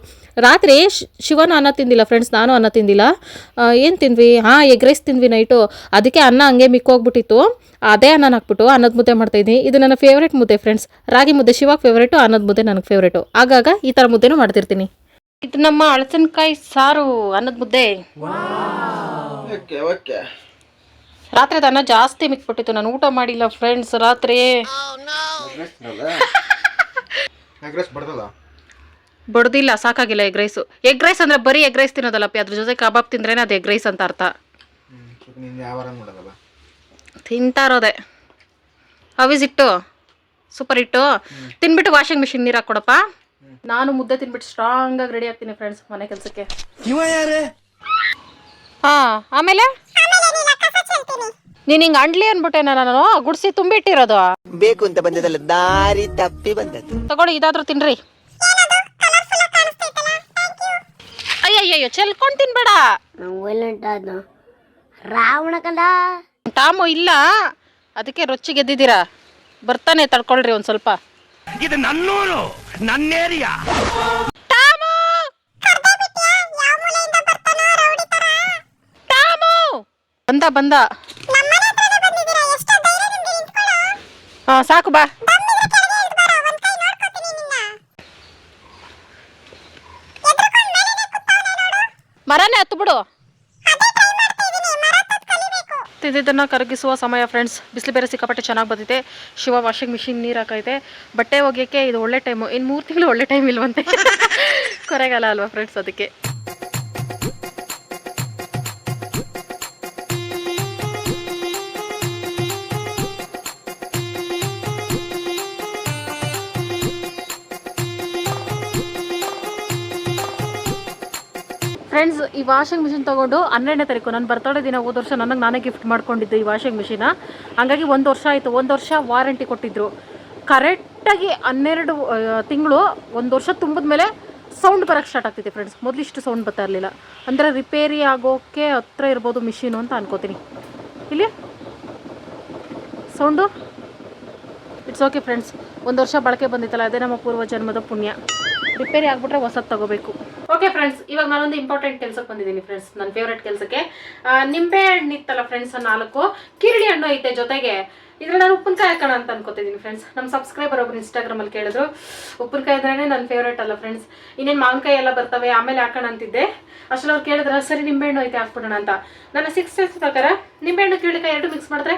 ರಾತ್ರಿ ಶಿವನ ಅನ್ನ ತಿಂದಿಲ್ಲ ಫ್ರೆಂಡ್ಸ್, ನಾನು ಅನ್ನ ತಿಂದಿಲ್ಲ. ಏನು ತಿಂದ್ವಿ? ಹಾಂ, ಎಗ್ ರೈಸ್ ತಿಂದ್ವಿ ನೈಟು. ಅದಕ್ಕೆ ಅನ್ನ ಹಂಗೆ ಮಿಕ್ಕೋಗ್ಬಿಟ್ಟಿತ್ತು. ಅದೇ ಅನ್ನನ ಹಾಕ್ಬಿಟ್ಟು ಅನ್ನದ ಮುದ್ದೆ ಮಾಡ್ತಾಯಿದ್ದೀನಿ. ಇದು ನನ್ನ ಫೇವ್ರೇಟ್ ಮುದ್ದೆ ಫ್ರೆಂಡ್ಸ್. ರಾಗಿ ಮುದ್ದೆ ಶಿವಾಗ ಫೇವ್ರೇಟು, ಅನ್ನದ ಮುದ್ದೆ ನನಗೆ ಫೇವ್ರೇಟು. ಆಗಾಗ ಈ ಥರ ಮುದ್ದೆನೂ ಮಾಡ್ತಿರ್ತೀನಿ. ಇದು ನಮ್ಮ ಅಳಸನಕಾಯಿ ಸಾರು, ಅನ್ನದ ಮುದ್ದೆ. ರಾತ್ರಿ ಅನ್ನ ಜಾಸ್ತಿ ಮಿಕ್ಬಿಟ್ಟಿತ್ತು, ನಾನು ಊಟ ಮಾಡಿಲ್ಲ ಫ್ರೆಂಡ್ಸ್ ರಾತ್ರಿ. ಬಡ್ದಿಲ್ಲ, ಸಾಕಾಗಿಲ್ಲ ಎಗ್ ರೈಸು. ಎಗ್ ರೈಸ್ ಅಂದರೆ ಬರೀ ಎಗ್ ರೈಸ್ ತಿನ್ನೋದಲ್ಲಪ್ಪಿ, ಅದ್ರ ಜೊತೆ ಕಬಾಬ್ ತಿಂದ್ರೇನೆ ಅದು ಎಗ್ ರೈಸ್ ಅಂತ ಅರ್ಥ. ತಿಂತಾ ಇರೋದೆ. ಹವಿಸ್ ಇಟ್ಟು ಸೂಪರ್ ಇಟ್ಟು ತಿನ್ಬಿಟ್ಟು ವಾಷಿಂಗ್ ಮಿಷಿನ್ ನೀರು ಹಾಕ್ಕೊಡಪ್ಪ. ನಾನು ಮುದ್ದೆ ತಿನ್ಬಿಟ್ಟು ಸ್ಟ್ರಾಂಗಾಗಿ ರೆಡಿ ಆಗ್ತೀನಿ ಫ್ರೆಂಡ್ಸ್ ಮನೆ ಕೆಲಸಕ್ಕೆ. ಹಾಂ, ಆಮೇಲೆ ನೀನು ಹಿಂಗೆ ಅಂಡ್ಲಿ ಅಂದ್ಬಿಟ್ಟೆ ನಾನು ಗುಡ್ಸಿ ತುಂಬಿಟ್ಟಿರೋದು. ಬೇಕು ಅಂತ ಬಂದದಲ್ಲ, ದಾರಿ ತಪ್ಪಿ ಬಂದದ್ದು. ತಗೊಳ್ಳಿ, ಇದಾದ್ರೂ ತಿನ್ರಿ. ಅಯ್ಯಯ್ಯೋ, ಚೆಲ್ಕೊಂಡು ತಿನ್ಬೇಡ. ರಾವಣ ಕಂದ ಟಾಮು ಇಲ್ಲ, ಅದಕ್ಕೆ ರೊಚ್ಚಿ ಗೆದ್ದಿದ್ದೀರಾ. ಬರ್ತಾನೆ, ತಡ್ಕೊಳ್ರಿ ಒಂದು ಸ್ವಲ್ಪ. ಇದು ನನ್ನೂರು, ನನ್ನ ಏರಿಯಾ. ಟಾಮು ಬಂದ. ಹಾಂ, ಸಾಕು ಬಾ. ಮರನೇ ಹತ್ತು ಬಿಡು. ತಿಂದಿದ್ದನ್ನು ಕರಗಿಸುವ ಸಮಯ ಫ್ರೆಂಡ್ಸ್. ಬಿಸಿಲು ಬೇರೆ ಸಿಕ್ಕಾಪಟ್ಟೆ ಚೆನ್ನಾಗಿ ಬಂದಿದೆ. ಶಿವ ವಾಷಿಂಗ್ ಮಿಷಿನ್ ನೀರು ಹಾಕೈತೆ. ಬಟ್ಟೆ ಒಗೆಯೋಕ್ಕೆ ಇದು ಒಳ್ಳೆ ಟೈಮು. ಇನ್ನು 3 ತಿಂಗಳು ಒಳ್ಳೆ ಟೈಮ್ ಇಲ್ವಂತೆ. ಕೊರೆಗಾಲ ಅಲ್ವಾ ಫ್ರೆಂಡ್ಸ್, ಅದಕ್ಕೆ. ಫ್ರೆಂಡ್ಸ್, ಈ ವಾಷಿಂಗ್ ಮಿಷಿನ್ ತೊಗೊಂಡು 12ನೇ ತಾರೀಕು ನನ್ನ ಬರ್ತಡೇ ದಿನ ಹೋದ ವರ್ಷ ನನಗೆ ನಾನೇ ಗಿಫ್ಟ್ ಮಾಡ್ಕೊಂಡಿದ್ದೆ ಈ ವಾಷಿಂಗ್ ಮಿಷಿನ. ಹಾಗಾಗಿ 1 ವರ್ಷ ಆಯಿತು. 1 ವರ್ಷ ವಾರಂಟಿ ಕೊಟ್ಟಿದ್ದರು. ಕರೆಕ್ಟಾಗಿ 12 ತಿಂಗಳು 1 ವರ್ಷ ತುಂಬಿದ ಮೇಲೆ ಸೌಂಡ್ ಬರೋಕ್ಕೆ ಸ್ಟಾರ್ಟ್ ಆಗ್ತಿದೆ ಫ್ರೆಂಡ್ಸ್. ಮೊದಲು ಇಷ್ಟು ಸೌಂಡ್ ಬರ್ತಾ ಇರಲಿಲ್ಲ. ಅಂದರೆ ರಿಪೇರಿ ಆಗೋಕ್ಕೆ ಹತ್ರ ಇರ್ಬೋದು ಮಿಷಿನು ಅಂತ ಅನ್ಕೋತೀನಿ. ಇಲ್ಲಿ ಸೌಂಡು ಇಟ್ಸ್ ಓಕೆ ಫ್ರೆಂಡ್ಸ್. 1 ವರ್ಷ ಬಳಕೆ ಬಂದಿತ್ತಲ್ಲ, ಅದೇ ನಮ್ಮ ಪೂರ್ವ ಜನ್ಮದ ಪುಣ್ಯ. ರಿಪೇರಿ ಆಗಿಬಿಟ್ರೆ ಹೊಸದು ತಗೋಬೇಕು. ಓಕೆ ಫ್ರೆಂಡ್ಸ್, ಇವಾಗ ನಾನೊಂದು ಇಂಪಾರ್ಟೆಂಟ್ ಕೆಲಸಕ್ಕೆ ಬಂದಿದ್ದೀನಿ ಫ್ರೆಂಡ್ಸ್, ನನ್ನ ಫೇವ್ರೆಟ್ ಕೆಲಸಕ್ಕೆ. ನಿಂಬೆ ಹಣ್ಣು ಇತ್ತಲ್ಲ ಫ್ರೆಂಡ್ಸ್ 4, ಕಿರಳಿ ಹಣ್ಣು ಐತೆ ಜೊತೆಗೆ. ಇದ್ರಲ್ಲಿ ನಾನು ಉಪ್ಪಿನಕಾಯಿ ಹಾಕೋಣ ಅಂತ ಅನ್ಕೋತಿದ್ದೀನಿ ಫ್ರೆಂಡ್ಸ್. ನಮ್ಮ ಸಬ್ಸ್ಕ್ರೈಬರ್ ಒಬ್ರು ಇನ್ಸ್ಟಾಗ್ರಾಮಲ್ಲಿ ಕೇಳಿದ್ರು, ಉಪ್ಪಿನಕಾಯಿ ಅಂದ್ರೆ ನನ್ನ ಫೇವ್ರೇಟ್ ಅಲ್ಲ ಫ್ರೆಂಡ್ಸ್, ಇನ್ನೇನು ಮಾವಿನಕಾಯಿ ಎಲ್ಲ ಬರ್ತವೆ ಆಮೇಲೆ ಹಾಕೋಣ ಅಂತಿದ್ದೆ. ಅಷ್ಟರಲ್ಲಿ ಅವ್ರು ಕೇಳಿದ್ರೆ ಸರಿ ನಿಂಬೆಹಣ್ಣು ಐತೆ ಹಾಕ್ಬಿಡೋಣ ಅಂತ. ನನ್ನ 6 ಸೆನ್ಸ್ ಪ್ರಕಾರ ನಿಂಬೆಹಣ್ಣು ಕಿರಳಿಕಾಯಿ 2 ಮಿಕ್ಸ್ ಮಾಡಿದ್ರೆ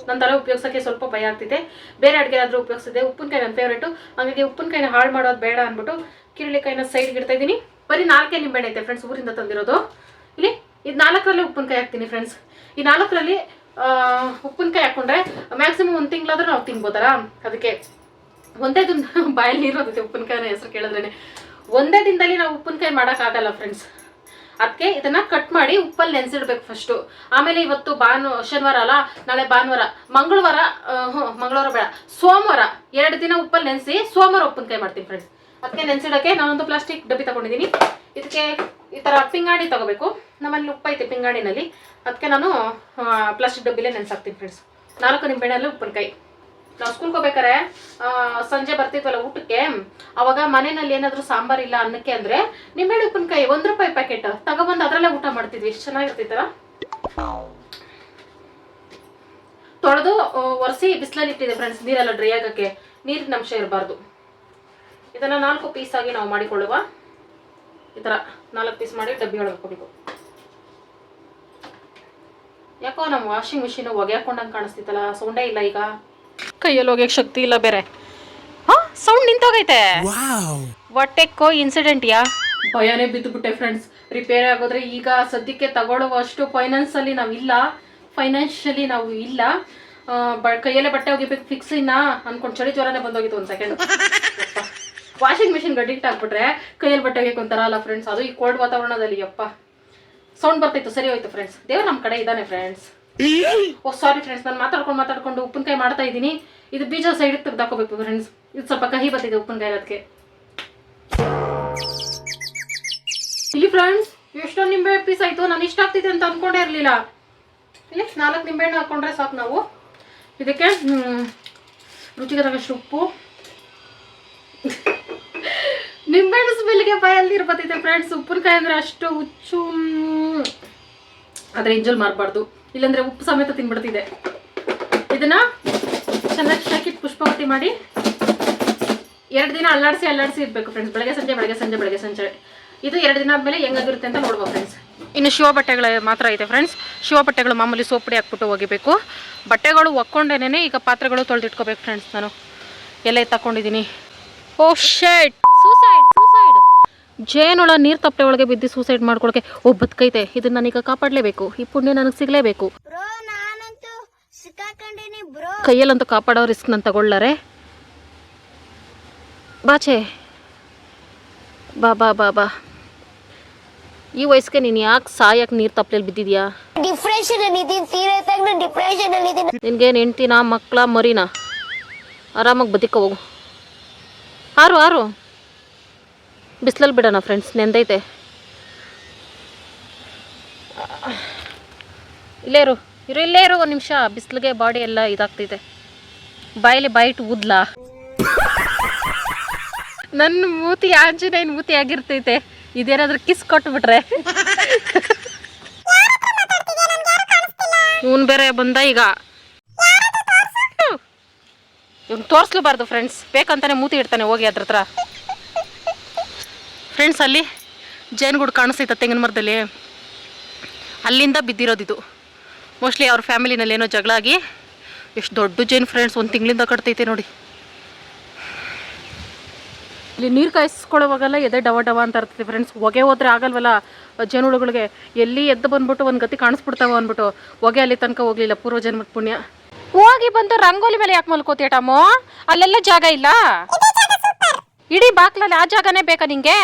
ನನ್ನ ತಲೆ ಉಪಯೋಗಿಸೋಕ್ಕೆ ಸ್ವಲ್ಪ ಭಯ ಆಗ್ತಿದೆ. ಬೇರೆ ಅಡುಗೆ ಆದರೂ ಉಪಯೋಗಿಸಿದೆ. ಉಪ್ಪಿನಕಾಯಿ ನನ್ನ ಫೇವ್ರೇಟು, ಹಾಗಾಗಿ ಉಪ್ಪಿನಕಾಯಿನ ಹಾಳು ಮಾಡೋದು ಬೇಡ ಅಂದ್ಬಿಟ್ಟು ಕಿರಳಿಕಾಯಿನ ಸೈಡ್ಗೆ ಇಡ್ತಾ ಇದ್ದೀನಿ. ಬರೀ 4 ನಿಂಬೆಹಣ್ಣು ಐತೆ ಫ್ರೆಂಡ್ಸ್, ಊರಿಂದ ತಂದಿರೋದು. ಇಲ್ಲಿ ಇದು 4ರಲ್ಲಿ ಉಪ್ಪಿನಕಾಯಿ ಹಾಕ್ತೀನಿ ಫ್ರೆಂಡ್ಸ್. ಈ 4ರಲ್ಲಿ ಉಪ್ಪಿನಕಾಯಿ ಹಾಕ್ಕೊಂಡ್ರೆ ಮ್ಯಾಕ್ಸಿಮಮ್ 1 ತಿಂಗಳಾದ್ರೂ ನಾವು ತಿನ್ಬೋದಲ್ಲ, ಅದಕ್ಕೆ ಒಂದೇ ದಿನ ಬಾಯಲ್ಲಿ ನೀರು ಹೋಗುತ್ತೆ ಉಪ್ಪಿನಕಾಯಿನ ಹೆಸರು ಕೇಳಿದ್ರೇನೆ. ಒಂದೇ ದಿನದಲ್ಲಿ ನಾವು ಉಪ್ಪಿನಕಾಯಿ ಮಾಡೋಕ್ಕಾಗಲ್ಲ ಫ್ರೆಂಡ್ಸ್. ಅದಕ್ಕೆ ಇದನ್ನ ಕಟ್ ಮಾಡಿ ಉಪ್ಪಲ್ಲಿ ನೆನೆಸಿಡ್ಬೇಕು ಫಸ್ಟು. ಆಮೇಲೆ ಇವತ್ತು ಶನಿವಾರ ಅಲ್ಲ, ನಾಳೆ ಭಾನುವಾರ, ಮಂಗಳವಾರ ಬೇಡ, ಸೋಮವಾರ 2 ದಿನ ಉಪ್ಪಲ್ಲಿ ನೆನೆಸಿ ಸೋಮವಾರ ಉಪ್ಪಿನಕಾಯಿ ಮಾಡ್ತೀನಿ ಫ್ರೆಂಡ್ಸ್. ಅದಕ್ಕೆ ನೆನೆಸಿಡೋಕ್ಕೆ ನಾನೊಂದು ಪ್ಲಾಸ್ಟಿಕ್ ಡಬ್ಬಿ ತಗೊಂಡಿದ್ದೀನಿ. ಇದಕ್ಕೆ ಈ ಥರ ಪಿಂಗಾಣಿ ತಗೋಬೇಕು. ನಮ್ಮಲ್ಲಿ ಉಪ್ಪು ಐತೆ ಪಿಂಗಾಣಿನಲ್ಲಿ, ಅದಕ್ಕೆ ನಾನು ಪ್ಲಾಸ್ಟಿಕ್ ಡಬ್ಬಿಲೇ ನೆನೆಸಾಕ್ತೀನಿ ಫ್ರೆಂಡ್ಸ್. 4 ನಿಂಬೆಹಣ್ಣಲ್ಲಿ ಉಪ್ಪಿನಕಾಯಿ. ನಾವು ಸ್ಕೂಲ್ಗೆ ಹೋಗ್ಬೇಕಾರೆ ಸಂಜೆ ಬರ್ತಿದ್ವಲ್ಲ ಊಟಕ್ಕೆ, ಅವಾಗ ಮನೆಯಲ್ಲಿ ಏನಾದರೂ ಸಾಂಬಾರು ಇಲ್ಲ ಅನ್ನಕ್ಕೆ ಅಂದರೆ ನಿಂಬೆಹಣ್ಣು ಉಪ್ಪಿನಕಾಯಿ 1 ರೂಪಾಯಿ ಪ್ಯಾಕೆಟ್ ತಗೊಬಂದು ಅದರಲ್ಲೇ ಊಟ ಮಾಡ್ತಿದ್ವಿ. ಎಷ್ಟು ಚೆನ್ನಾಗಿರ್ತಿತ್ತಲ್ಲ. ತೊಳೆದು ಒರೆಸಿ ಬಿಸಿಲಲ್ಲಿ ಇಟ್ಟಿದೆ ಫ್ರೆಂಡ್ಸ್, ನೀರೆಲ್ಲ ಡ್ರೈ ಆಗೋಕ್ಕೆ, ನೀರಿನ ಅಂಶ ಇರಬಾರ್ದು. ಇದನ್ನು 4 ಪೀಸ್ ಆಗಿ ನಾವು ಮಾಡಿಕೊಳ್ಳುವ. ಈ ಥರ 4 ಪೀಸ್ ಮಾಡಿ ಡಬ್ಬಿ ಒಳಗೆ ಹಾಕೋಬೇಕು. ಯಾಕೋ ನಮ್ಮ ವಾಷಿಂಗ್ ಮಿಷಿನ್ ಹೊಗೆ ಹಾಕೊಂಡಂಗೆ ಕಾಣಿಸ್ತಿತ್ತಲ್ಲ, ಸೌಂಡೇ ಇಲ್ಲ ಈಗ. ಕೈಯಲ್ಲಿ ಹೋಗ್ಯಕ್ಕೆ ಶಕ್ತಿ ಇಲ್ಲ ಬೇರೆ. ಸೌಂಡ್ ನಿಂತೋಗೈತೆ. ಹೊಟ್ಟೆಕ್ಕೋ ಇನ್ಸಿಡೆಂಟ್ ಯಾ ಭಯನೇ ಬಿದ್ದುಬಿಟ್ಟೆ ಫ್ರೆಂಡ್ಸ್. ರಿಪೇರಿ ಆಗೋದ್ರೆ ಈಗ ಸದ್ಯಕ್ಕೆ ತಗೊಳ್ಳುವಷ್ಟು ಫೈನಾನ್ಷಿಯಲಿ ನಾವು ಇಲ್ಲ. ಕೈಯಲ್ಲೇ ಬಟ್ಟೆ ಹೋಗಿಬೇಕು ಫಿಕ್ಸಿನ ಅನ್ಕೊಂಡು ಚಳಿ ಜ್ವರನೇ ಬಂದೋಗಿತ್ತು 1 ಸೆಕೆಂಡ್. ವಾಷಿಂಗ್ ಮಿಷಿನ್ ಅಡಿಕ್ಟ್ ಆಗ್ಬಿಟ್ರೆ ಕೈಯಲ್ಲಿ ಬಟ್ಟೆ ಹೋಗಕ್ಕೆ ಒಂಥರ ಅಲ್ಲ ಫ್ರೆಂಡ್ಸ್, ಅದು ಈ ಕೋಲ್ಡ್ ವಾತಾವರಣದಲ್ಲಿ. ಯಪ್ಪ ಸೌಂಡ್ ಬರ್ತಿತ್ತು, ಸರಿ ಹೋಯ್ತು ಫ್ರೆಂಡ್ಸ್. ದೇವ್ರು ನಮ್ಮ ಕಡೆ ಇದ್ದಾನೆ ಫ್ರೆಂಡ್ಸ್. ಸಾರಿ ಫ್ರೆಂಡ್ಸ್, ನಾನು ಮಾತಾಡ್ಕೊಂಡು ಉಪ್ಪಿನಕಾಯಿ ಮಾಡ್ತಾ ಇದ್ದೀನಿ. ಇದು ಬೀಜ ಸೈಡಿಗೆ ತೆಗೆದಾಕೋಬೇಕು ಫ್ರೆಂಡ್ಸ್. ಇದು ಸ್ವಲ್ಪ ಕಹಿ ಬರ್ತಿದೆ ಉಪ್ಪಿನಕಾಯಿ ಅದಕ್ಕೆ. ಇಲ್ಲಿ ಫ್ರೆಂಡ್ಸ್ ಎಷ್ಟೊಂದು ನಿಂಬೆ ಪೀಸ್ ಆಯ್ತು. ನಾನು ಇಷ್ಟ ಆಗ್ತಿದೆ ಅಂತ ಅನ್ಕೊಂಡೇ ಇರಲಿಲ್ಲ. ಇಲ್ಲಿ 4 ನಿಂಬೆಹಣ್ಣು ಹಾಕೊಂಡ್ರೆ ಸಾಕು ನಾವು. ಇದಕ್ಕೆ ರುಚಿಗೆ ತಕ್ಕಷ್ಟು ಉಪ್ಪು. ನಿಂಬೆಹಣ್ಣು ಸ್ಮೆಲ್ಗೆ ಬಾಯಲ್ಲಿ ನೀರು ಬರ್ತಿದೆ ಫ್ರೆಂಡ್ಸ್. ಉಪ್ಪಿನಕಾಯಿ ಅಂದರೆ ಅಷ್ಟು ಹುಚ್ಚು, ಆದರೆ ಇಂಜಲ್ ಮಾರಬಾರ್ದು, ಇಲ್ಲಾಂದರೆ ಉಪ್ಪು ಸಮೇತ ತಿನ್ಬಿಡ್ತಿದೆ. ಇದನ್ನು ಚೆನ್ನಾಗಿ ಶಾಕಿಟ್ ಪುಷ್ಪವತಿ ಮಾಡಿ 2 ದಿನ ಅಲ್ಲಾಡಿಸಿ ಇರಬೇಕು ಫ್ರೆಂಡ್ಸ್. ಬೆಳಗ್ಗೆ ಸಂಜೆ. ಇದು 2 ದಿನ ಆದಮೇಲೆ ಹೆಂಗಾಗಿರುತ್ತೆ ಅಂತ ನೋಡ್ಬೋದು ಫ್ರೆಂಡ್ಸ್. ಇನ್ನು ಶಿವ ಬಟ್ಟೆಗಳು ಮಾತ್ರ ಇದೆ ಫ್ರೆಂಡ್ಸ್. ಶಿವ ಬಟ್ಟೆಗಳು ಮಾಮೂಲಿ ಸೋಪ್ ಪುಡಿ ಹಾಕ್ಬಿಟ್ಟು ಒಗಿಬೇಕು. ಬಟ್ಟೆಗಳು ಒಕ್ಕೊಂಡೇನೆ ಈಗ ಪಾತ್ರೆಗಳು ತೊಳೆದಿಟ್ಕೋಬೇಕು ಫ್ರೆಂಡ್ಸ್. ನಾನು ಎಲ್ಲ ತಗೊಂಡಿದ್ದೀನಿ. ಓ ಶೇಟ್, ಸೂಸೈಡ್ ಜೇನುಳ ನೀರು ತಪ್ಪೆ ಒಳಗೆ ಬಿದ್ದು ಸೂಸೈಡ್ ಮಾಡ್ಕೊಳಕ್ಕೆ ಬದುಕೈತೆ. ಇದನ್ನ ನಾನೀಗ ಕಾಪಾಡಲೇಬೇಕು. ಈ ಪುಣ್ಯ ನನಗೆ ಸಿಗಲೇಬೇಕು. ಕೈಯಲ್ಲಂತೂ ಕಾಪಾಡೋ ರಿಸ್ಕ್ ನಾನು ತಗೊಳ್ಳಾರೆ. ಬಾಚೆ ಬಾ ಈ ವಯಸ್ಸಿಗೆ ನೀನು ಯಾಕೆ ಸಾಯಕ್ಕೆ ನೀರು ತಪ್ಪಲೆಲ್ಲಿ ಬಿದ್ದಿದ್ಯಾ? ನಿನ್ಗೇನು ಹೆಂಡ್ತಿನ ಮಕ್ಕಳ ಮರಿನ? ಆರಾಮಾಗಿ ಬದುಕ ಹೋಗು. ಆರು ಬಿಸಿಲಲ್ಲಿ ಬಿಡೋಣ ಫ್ರೆಂಡ್ಸ್, ನೆಂದೈತೆ. ಇಲ್ಲೇ ಇರು 1 ನಿಮಿಷ. ಬಿಸಿಲಿಗೆ ಬಾಡಿ ಎಲ್ಲ ಇದಾಗ್ತೈತೆ. ಬಾಯಲ್ಲಿ ಬೈಟ್ ಊದ್ಲಾ? ನನ್ನ ಮೂತಿ ಆಂಜನೇಯನ ಮೂತಿ ಆಗಿರ್ತೈತೆ. ಇದೇನಾದ್ರೂ ಕಿಸ್ ಕೊಟ್ಬಿಟ್ರೆ ಇವನು ಬೇರೆ ಬಂದ ಈಗ. ಇವ್ನು ತೋರಿಸ್ಲಬಾರ್ದು ಫ್ರೆಂಡ್ಸ್, ಬೇಕಂತಾನೆ ಮೂತಿ ಇಡ್ತಾನೆ ಹೋಗಿ ಅದ್ರ ಹತ್ರ. ಫ್ರೆಂಡ್ಸ್ ಅಲ್ಲಿ ಜೇನುಗೂಡು ಕಾಣಿಸ್ತೈತೆ ತೆಂಗಿನ ಮರದಲ್ಲಿ, ಅಲ್ಲಿಂದ ಬಿದ್ದಿರೋದಿದು. ಮೋಸ್ಟ್ಲಿ ಅವ್ರ ಫ್ಯಾಮಿಲಿನಲ್ಲಿ ಏನೋ ಜಗಳ ಆಗಿ ಎಷ್ಟು ದೊಡ್ಡ ಜೇನು ಫ್ರೆಂಡ್ಸ್, 1 ತಿಂಗಳಿಂದ ಕಟ್ತೈತೆ ನೋಡಿ. ಇಲ್ಲಿ ನೀರು ಕಾಯಿಸ್ಕೊಳ್ಳೋವಾಗೆಲ್ಲ ಎದೆ ಡವ ಅಂತ ಇರ್ತೈತೆ ಫ್ರೆಂಡ್ಸ್. ಹೊಗೆ ಹೋದ್ರೆ ಆಗಲ್ವಲ್ಲ ಜೇನುಳುಗಳಿಗೆ. ಎಲ್ಲಿ ಎದ್ದು ಬಂದ್ಬಿಟ್ಟು ಒಂದು ಗತಿ ಕಾಣಿಸ್ಬಿಡ್ತಾವ ಅಂದ್ಬಿಟ್ಟು ಹೊಗೆ ಅಲ್ಲಿ ತನಕ ಹೋಗ್ಲಿಲ್ಲ. ಪೂರ್ವ ಜನ್ಮದ ಪುಣ್ಯ. ಹೋಗಿ ಬಂದು ರಂಗೋಲಿ ಮೇಲೆ ಯಾಕೆ ಮಲ್ಕೋತೀಯ ಟಾಮು? ಅಲ್ಲೆಲ್ಲ ಜಾಗ ಇಲ್ಲ. ಇಡೀ ಬಾಕ್ಲಲ್ಲಿ ಆ ಜಾಗನೇ ಬೇಕಾ ನಿಂಗೆ?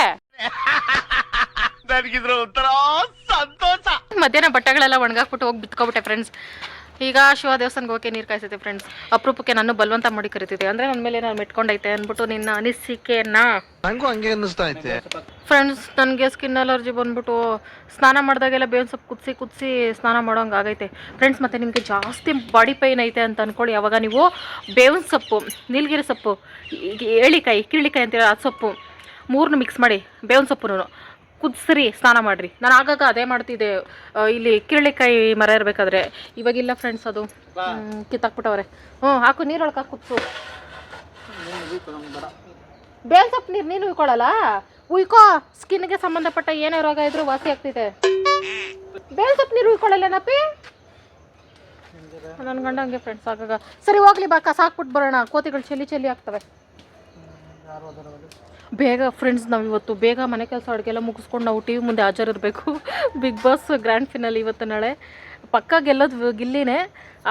ಮಧ್ಯಾಹ್ನ ಬಟ್ಟೆಗಳೆಲ್ಲ ಒಣಗಾಕ್ಬಿಟ್ಟು ಹೋಗಿ ಬಿತ್ಕೊಬಿಟ್ಟೆ ಫ್ರೆಂಡ್ಸ್. ಈಗ ಶಿವ ದೇವಸ್ಥಾನಕ್ಕೆ ಹೋಗಿ ನೀರು ಕಾಯಿಸೈತೆ ಫ್ರೆಂಡ್ಸ್. ಅಪರೂಪಕ್ಕೆ ನಾನು ಬಲವಂತ ಮಾಡಿ ಕರಿತಿದ್ದೆ, ಅಂದರೆ ನನ್ನ ಮೇಲೆ ನಾನು ಮೆಟ್ಕೊಂಡೈತೆ ಅಂದ್ಬಿಟ್ಟು ನಿನ್ನ ಅನಿಸಿಕೆಯನ್ನ. ನಂಗೂ ಹಂಗೆ ಅನ್ನಿಸ್ತಾ ಐತೆ ಫ್ರೆಂಡ್ಸ್. ನನಗೆ ಸ್ಕಿನ್ ಅಲರ್ಜಿ ಬಂದ್ಬಿಟ್ಟು ಸ್ನಾನ ಮಾಡಿದಾಗೆಲ್ಲ ಬೇವಿನ ಸೊಪ್ಪು ಕುದಿಸಿ ಸ್ನಾನ ಮಾಡೋಂಗೆ ಆಗೈತೆ ಫ್ರೆಂಡ್ಸ್. ಮತ್ತು ನಿಮಗೆ ಜಾಸ್ತಿ ಬಾಡಿ ಪೈನ್ ಐತೆ ಅಂತ ಅಂದ್ಕೊಳ್ಳಿ. ಅವಾಗ ನೀವು ಬೇವಿನ ಸೊಪ್ಪು, ನೀಲಗಿರಿ ಸೊಪ್ಪು, ಏಳಿಕಾಯಿ, ಕಿರಳಿಕಾಯಿ ಅಂತೀರ, ಅದು ಸೊಪ್ಪು ಮೂರನ್ನು ಮಿಕ್ಸ್ ಮಾಡಿ ಬೇವಿನ ಸೊಪ್ಪು ಕುದಿಸ್ರಿ ಸ್ನಾನ ಮಾಡಿರಿ. ನಾನು ಆಗಾಗ ಅದೇ ಮಾಡ್ತಿದ್ದೆ ಇಲ್ಲಿ ಕಿರಳಿಕಾಯಿ ಮರ ಇರಬೇಕಾದ್ರೆ. ಇವಾಗಿಲ್ಲ ಫ್ರೆಂಡ್ಸ್, ಅದು ಕಿತ್ತಾಕ್ಬಿಟ್ಟವ್ರೆ. ಹಾಕು ನೀರೊಳಗೆ ಕುದಿಸು. ಬೇವಿನ ಸೊಪ್ಪು ನೀನು ಉಯ್ಕೊಳ್ಳಲ್ಲ? ಉಯ್ಕೋ, ಸ್ಕಿನ್ಗೆ ಸಂಬಂಧಪಟ್ಟ ಏನೇ ರೋಗ ಇದ್ರೂ ವಾಸಿ ಆಗ್ತೈತೆ. ಬೇವಿನ ಸೊಪ್ಪು ನೀರು ಉಯ್ಕೊಳ್ಳಲ್ಲೇನಪ್ಪಿ? ನನ್ನ ಗಂಡ ಹಂಗೆ ಫ್ರೆಂಡ್ಸ್ ಆಗಾಗ. ಸರಿ ಹೋಗ್ಲಿ ಬಾ, ಕಸ ಹಾಕ್ಬಿಟ್ಟು ಬರೋಣ, ಕೋತಿಗಳು ಚೆಲ್ಲಿ ಆಗ್ತವೆ. ಬೇಗ ಫ್ರೆಂಡ್ಸ್, ನಾವು ಇವತ್ತು ಬೇಗ ಮನೆ ಕೆಲಸ ಅಡುಗೆಲ್ಲ ಮುಗಿಸ್ಕೊಂಡು ನಾವು ಟಿ ವಿ ಮುಂದೆ ಹಾಜರಿರಬೇಕು. ಬಿಗ್ ಬಾಸ್ ಗ್ರ್ಯಾಂಡ್ ಫಿನಾಲ್ ಇವತ್ತು ನಾಳೆ. ಪಕ್ಕ ಗೆಲ್ಲೋದು ಗಿಲ್ಲಿನೇ,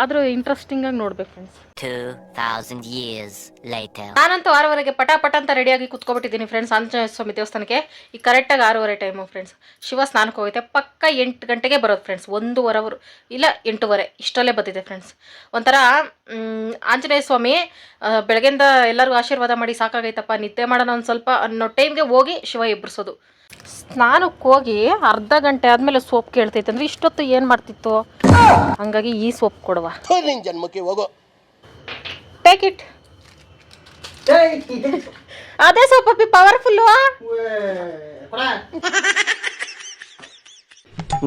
ಆದರೂ ಇಂಟ್ರೆಸ್ಟಿಂಗಾಗಿ ನೋಡ್ಬೇಕು ಫ್ರೆಂಡ್ಸ್. 2000 years later. ನಾನಂತೂ 6:30 ಪಟ ಅಂತ ರೆಡಿಯಾಗಿ ಕುತ್ಕೊಬಿಟ್ಟಿದ್ದೀನಿ ಫ್ರೆಂಡ್ಸ್ ಆಂಜನೇಯ ಸ್ವಾಮಿ ದೇವಸ್ಥಾನಕ್ಕೆ. ಈಗ ಕರೆಕ್ಟಾಗಿ 6:30 ಟೈಮು ಫ್ರೆಂಡ್ಸ್. ಶಿವ ಸ್ನಾನಕ್ಕೆ ಹೋಗುತ್ತೆ. ಪಕ್ಕ 8 ಗಂಟೆಗೆ ಬರೋದು ಫ್ರೆಂಡ್ಸ್. 1:15 ಇಲ್ಲ 8:15 ಇಷ್ಟಲ್ಲೇ ಬಂದಿದೆ ಫ್ರೆಂಡ್ಸ್. ಒಂಥರ ಆಂಜನೇಯ ಸ್ವಾಮಿ ಬೆಳಗ್ಗೆಯಿಂದ ಎಲ್ಲರಿಗೂ ಆಶೀರ್ವಾದ ಮಾಡಿ ಸಾಕಾಗೈತಪ್ಪ, ನಿದ್ದೆ ಮಾಡೋಣ ಒಂದು ಸ್ವಲ್ಪ ಅನ್ನೋ ಟೈಮ್ಗೆ ಹೋಗಿ ಶಿವ ಎಬ್ಬರಿಸೋದು. ಸ್ನಾನಕ್ಕೆ ಹೋಗಿ ಅರ್ಧ ಗಂಟೆ ಆದಮೇಲೆ ಸೋಪ್ ಕೇಳ್ತೈತೆ ಅಂದರೆ ಇಷ್ಟೊತ್ತು ಏನು ಮಾಡ್ತಿತ್ತು. ಹಂಗಾಗಿ ಈ ಸೋಪ್ ಕೊಡುವ. ಜನ್ಮಕ್ಕೆ ಹೋಗೋ ಟೇಕ್ ಇಟ್. ಅದೇ ಸೋಪ್ ಪವರ್ಫುಲ್ಲು.